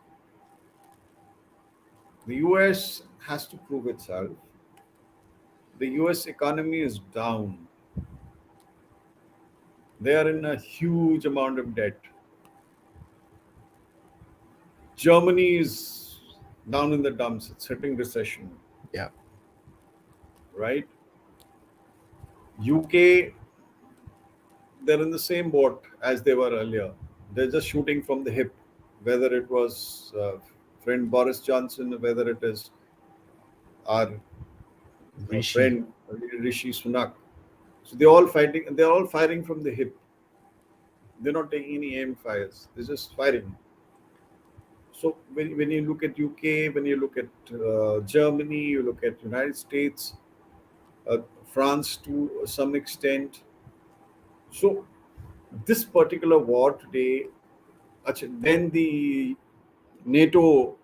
The US has to prove itself. The US economy is down. They are in a huge amount of debt. Germany is down in the dumps. It's hitting recession, Yeah. right? UK, they're in the same boat as they were earlier. They're just shooting from the hip, whether it was friend Boris Johnson, whether it is our Rishi. friend Rishi Sunak. So they're all fighting. They're all firing from the hip. They're not taking any aim fires. They're just firing. So when you look at UK, when you look at Germany, you look at United States, France to some extent. So this particular war today, then the NATO,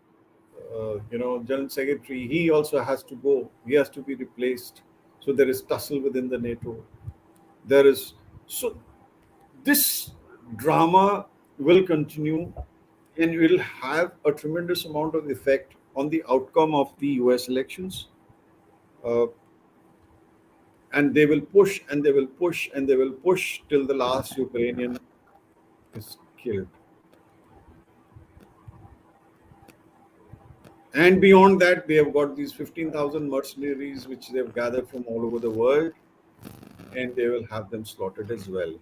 General Secretary, he also has to go. He has to be replaced. So there is tussle within the NATO. There is so this drama will continue and will have a tremendous amount of effect on the outcome of the US elections. Uh, and they will push and they will push and they will push till the last Ukrainian is killed. And beyond that, they have got these 15,000 mercenaries which they have gathered from all over the world, and they will have them slaughtered as well.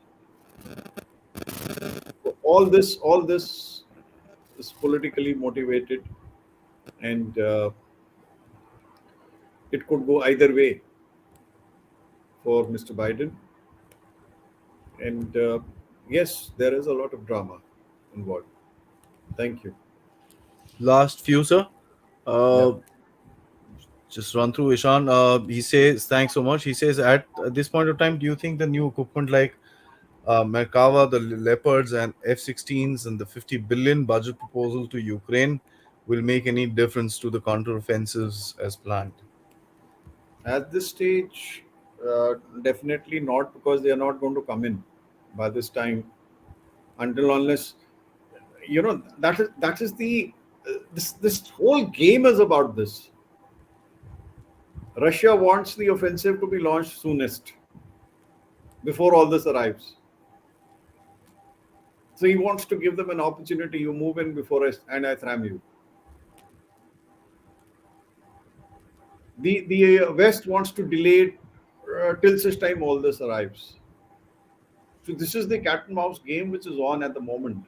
So all this is politically motivated, and it could go either way for Mr. Biden. And yes, there is a lot of drama involved. Thank you. Last few, sir. Yeah. Uh, just run through Ishan. He says, thanks so much. He says, at this point of time, do you think the new equipment like Merkava, the Leopards, and F-16s, and the 50 billion budget proposal to Ukraine will make any difference to the counteroffensives as planned? At this stage, definitely not, because they are not going to come in by this time, until unless that is the this whole game is about this. Russia wants the offensive to be launched soonest, before all this arrives. So he wants to give them an opportunity. You move in before I thram you. The West wants to delay it till such time all this arrives. So this is the cat and mouse game which is on at the moment.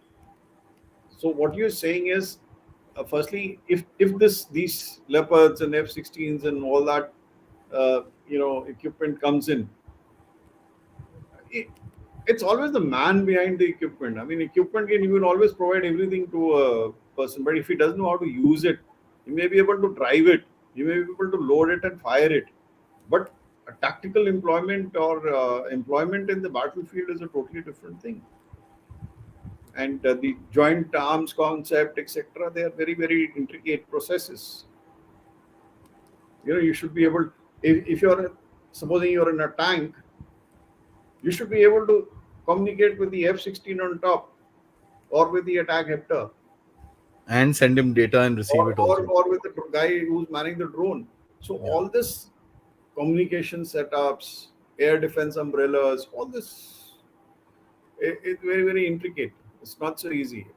So what you're saying is, firstly, if these leopards and F-16s and all that equipment comes in, it, it's always the man behind the equipment. I mean, equipment you can always provide everything to a person, but if he doesn't know how to use it, he may be able to drive it, he may be able to load it and fire it, but a tactical employment or employment in the battlefield is a totally different thing. And the joint arms concept, etc., they are very, very intricate processes. You should be able, if you're supposing you're in a tank, you should be able to communicate with the F-16 on top, or with the attack hector, And send him data and receive or, it or, also. or with the guy who's manning the drone. So Yeah. all this communication setups, air defense umbrellas, all this, it's very, very intricate. It's not so easy.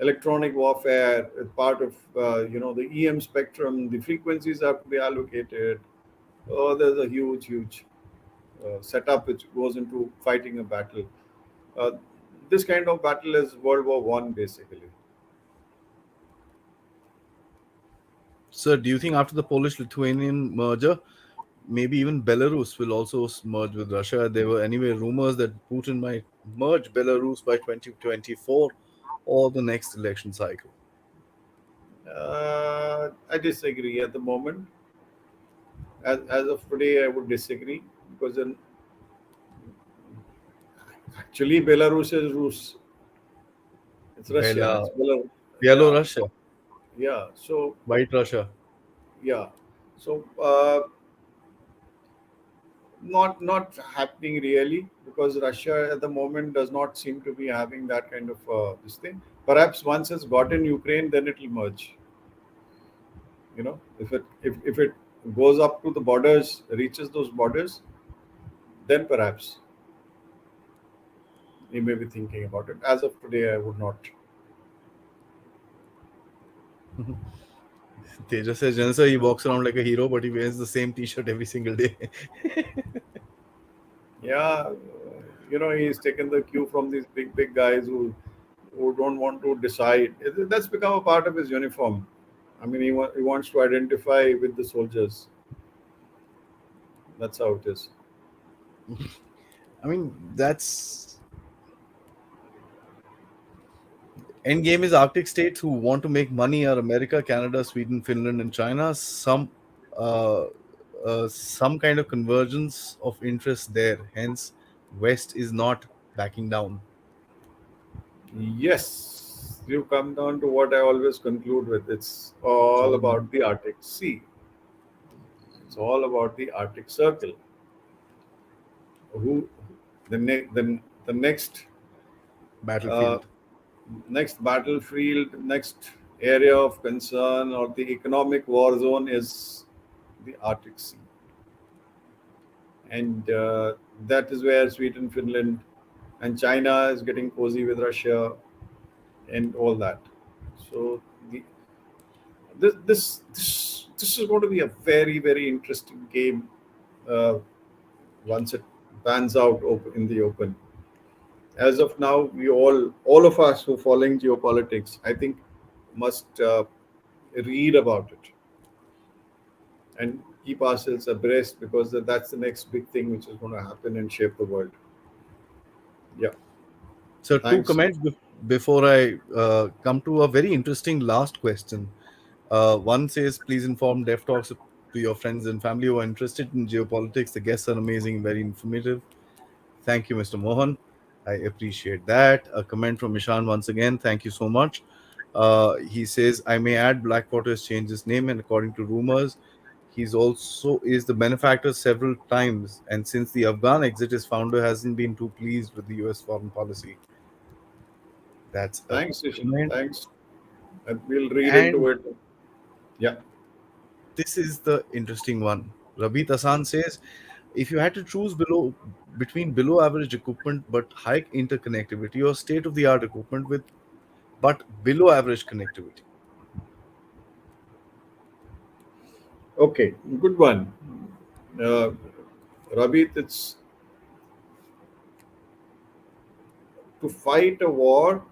Electronic warfare is part of the EM spectrum. The frequencies have to be allocated. Oh, there's a huge, huge setup which goes into fighting a battle. Uh, this kind of battle is World War One basically. Sir, do you think after the Polish-Lithuanian merger, maybe even Belarus will also merge with Russia? There were anyway rumors that Putin might merge Belarus by 2024 or the next election cycle. I disagree at the moment. As of today, I would disagree because then actually Belarus is Rus. It's Russia. Bela, It's Belarus. Yeah. Bielorussia, Yeah. So White Russia. yeah. So not happening really because Russia at the moment does not seem to be having that kind of this thing. Perhaps once it's gotten Ukraine, then it will merge. If it goes up to the borders, reaches those borders, then perhaps we may be thinking about it. As of today, I would not. Tejas says, Jansa, he walks around like a hero, but he wears the same T-shirt every single day. Yeah, he's taken the cue from these big guys who don't want to decide. That's become a part of his uniform. I mean, he wants to identify with the soldiers. That's how it is. I mean, that's Endgame is Arctic states who want to make money are America, Canada, Sweden, Finland, and China. Uh, some kind of convergence of interest there. Hence, West is not backing down. Yes, you come down to what I always conclude with. It's It's all all about about the Arctic Sea. It's all about the Arctic Circle. Who the uh, battlefield. next battlefield, next area of concern or the economic war zone is the Arctic Sea, and that is where Sweden, Finland, and China is getting cozy with Russia and all that. So the, this is going to be a very interesting game uh, once it pans out in the open. As of now, we all of us who are following geopolitics, I think, must read about it and keep ourselves abreast because that's the next big thing which is going to happen and shape the world. Yeah. So, two Thanks. comments before I come to a very interesting last question. One says, please inform Dev Talks to your friends and family who are interested in geopolitics. The guests are amazing, very informative. Thank you, Mr. Mohan. I appreciate that. A comment from Ishan once again. Thank you so much. He says, I may add Blackwater has changed his name, and according to rumors, he's also is the benefactor several times. And since the Afghan exit, his founder hasn't been too pleased with the US foreign policy. That's a Thanks, Ishan. comment. Thanks. And we'll read into And it. Yeah. this is the interesting one. Rabi Tasan says, if you had to choose between below average equipment but high interconnectivity or state of the art equipment with but below average connectivity. Okay. Good one. Uh, Rabit, it's to fight a war,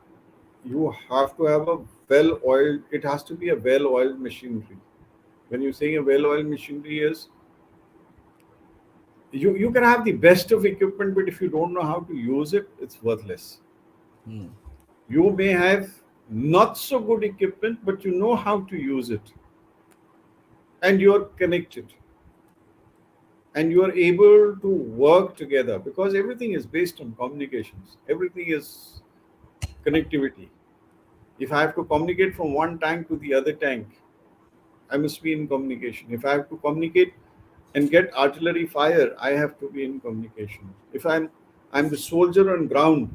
you have to have a well-oiled. It has to be a well-oiled machinery. When you're saying a well-oiled machinery is you can have the best of equipment, but if you don't know how to use it, it's worthless. Hmm. You may have not so good equipment, but you know how to use it, and you're connected, and you are able to work together because everything is based on communications. Everything is connectivity. If I have to communicate from one tank to the other tank, I must be in communication. If I have to communicate and get artillery fire, I have to be in communication. If I'm the soldier on ground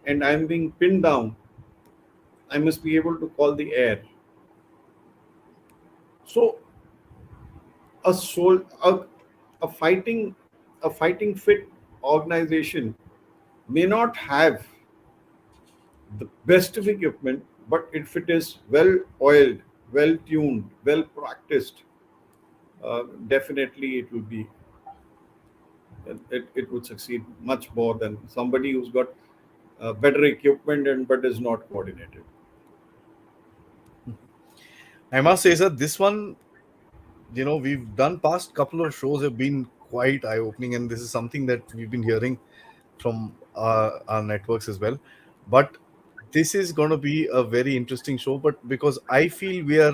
and I'm being pinned down, I must be able to call the air. So a sol a fighting a fighting fit organization may not have the best of equipment, but if it is well oiled, well tuned, well practiced, definitely it would succeed much more than somebody who's got better equipment and but is not coordinated. I must say, sir, this one we've done past couple of shows have been quite eye opening, and this is something that we've been hearing from our networks as well. But this is going to be a very interesting show. But because I feel we are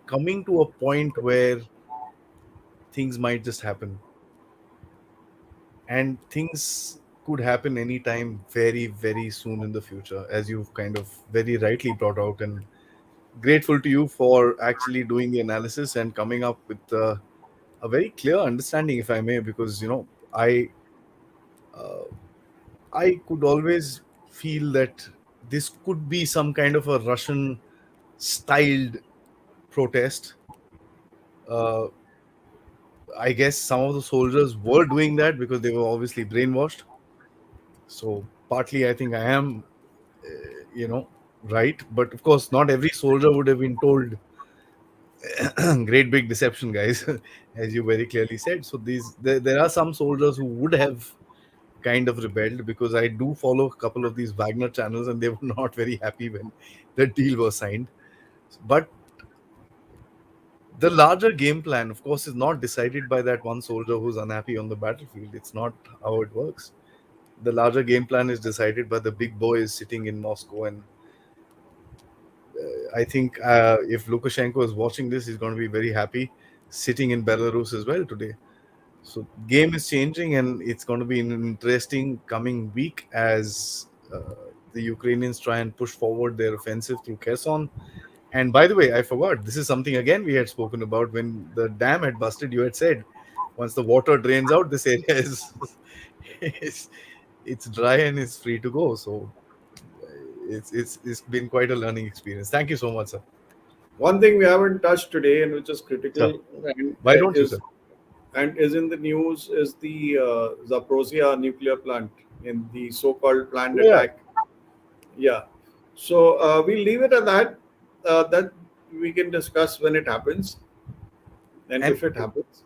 coming to a point where things might just happen, and things could happen anytime very, very soon in the future, as you've kind of very rightly brought out. And grateful to you for actually doing the analysis and coming up with a very clear understanding, if I may, because uh, I could always feel that this could be some kind of a Russian styled protest. Uh, I guess some of the soldiers were doing that because they were obviously brainwashed. So partly, I think I am, right. But of course, not every soldier would have been told great big deception, guys, as you very clearly said. So there are some soldiers who would have kind of rebelled, because I do follow a couple of these Wagner channels, and they were not very happy when the deal was signed. But the larger game plan, of course, is not decided by that one soldier who's unhappy on the battlefield. It's not how it works. The larger game plan is decided by the big boys sitting in Moscow. And I think if Lukashenko is watching this, he's going to be very happy sitting in Belarus as well today. So game is changing, and it's going to be an interesting coming week as the Ukrainians try and push forward their offensive through Kherson. And by the way, I forgot, this is something again we had spoken about when the dam had busted. You had said once the water drains out, this area is is it's dry and it's free to go. So it's been quite a learning experience. Thank you so much, sir. One thing we haven't touched today, and which is Sir, critical, and why don't you, sir? is in the news, is the Zaporozhye nuclear plant in the so-called planned Yeah, attack. Yeah. So we'll leave it at that. That we can discuss when it happens and and if it happens,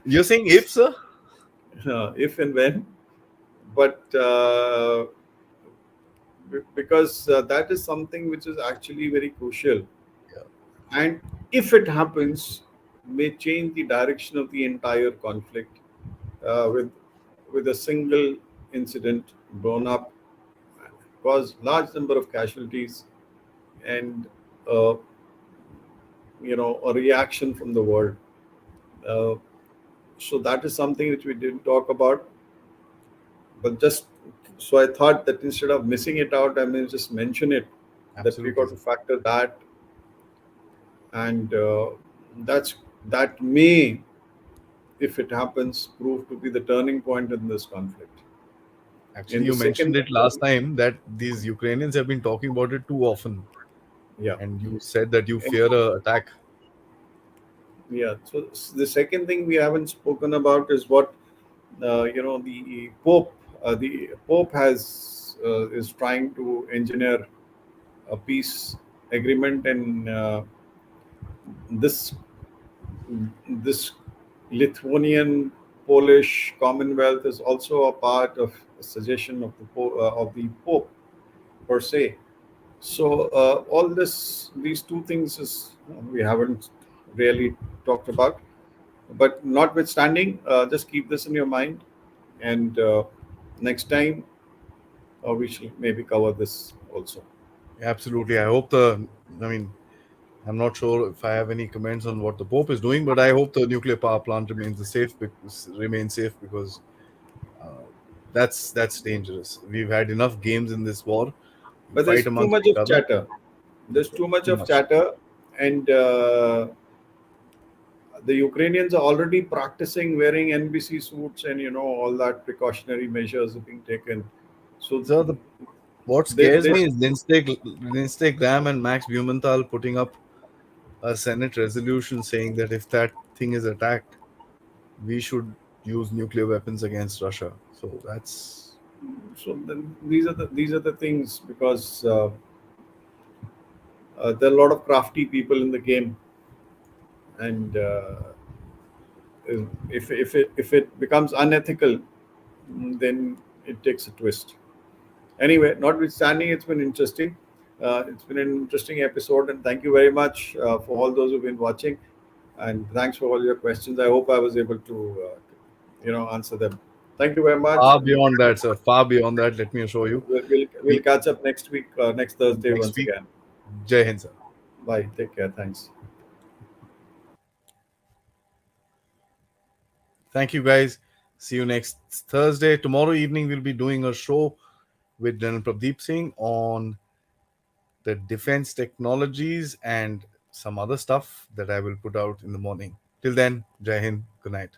you're saying if, sir? if and when. But because that is something which is actually very crucial, Yeah, and if it happens, may change the direction of the entire conflict. With a single incident blown up, cause large number of casualties, and uh, a reaction from the world. Uh, so that is something which we didn't talk about, but just so I thought that instead of missing it out, I may just mention it, that we absolutely, got sir. to factor that, and that's that may, if it happens, prove to be the turning point in this conflict. Actually, In the you mentioned second, it last time that these Ukrainians have been talking about it too often, yeah, and you said that you and fear a attack. yeah. So the second thing we haven't spoken about is what the Pope. The Pope has is trying to engineer a peace agreement, and this this Lithuanian Polish Commonwealth is also a part of a suggestion of the Pope per se. So all these two things is we haven't really talked about, but notwithstanding, just keep this in your mind, and next time we shall maybe cover this also. Absolutely. I mean, I'm not sure if I have any comments on what the Pope is doing, but I hope the nuclear power plant remains safe, because uh, that's dangerous. We've had enough games in this war. We But fight there's too amongst much each of other. chatter. There's too much Too of much. chatter, and the Ukrainians are already practicing wearing NBC suits, and all that precautionary measures are being taken. So So what scares they me is Lindsey Graham and Max Blumenthal putting up a Senate resolution saying that if that thing is attacked, we should use nuclear weapons against Russia. So that's so then these are the things, because there are a lot of crafty people in the game, and if it becomes unethical, then it takes a twist. Anyway, notwithstanding, it's been interesting. It's been an interesting episode, and thank you very much for all those who've been watching. And thanks for all your questions. I hope I was able to, answer them. Thank you very much. Far beyond that, sir. Far beyond that. Let me assure you. We'll We catch up next week, next Thursday next once week. again. Jai Hind, sir. Bye. Take care. Thanks. Thank you, guys. See you next Thursday. Tomorrow evening, we'll be doing a show with General Prabdeep Singh on the defense technologies and some other stuff that I will put out in the morning. Till then, Jai Hind. Good night.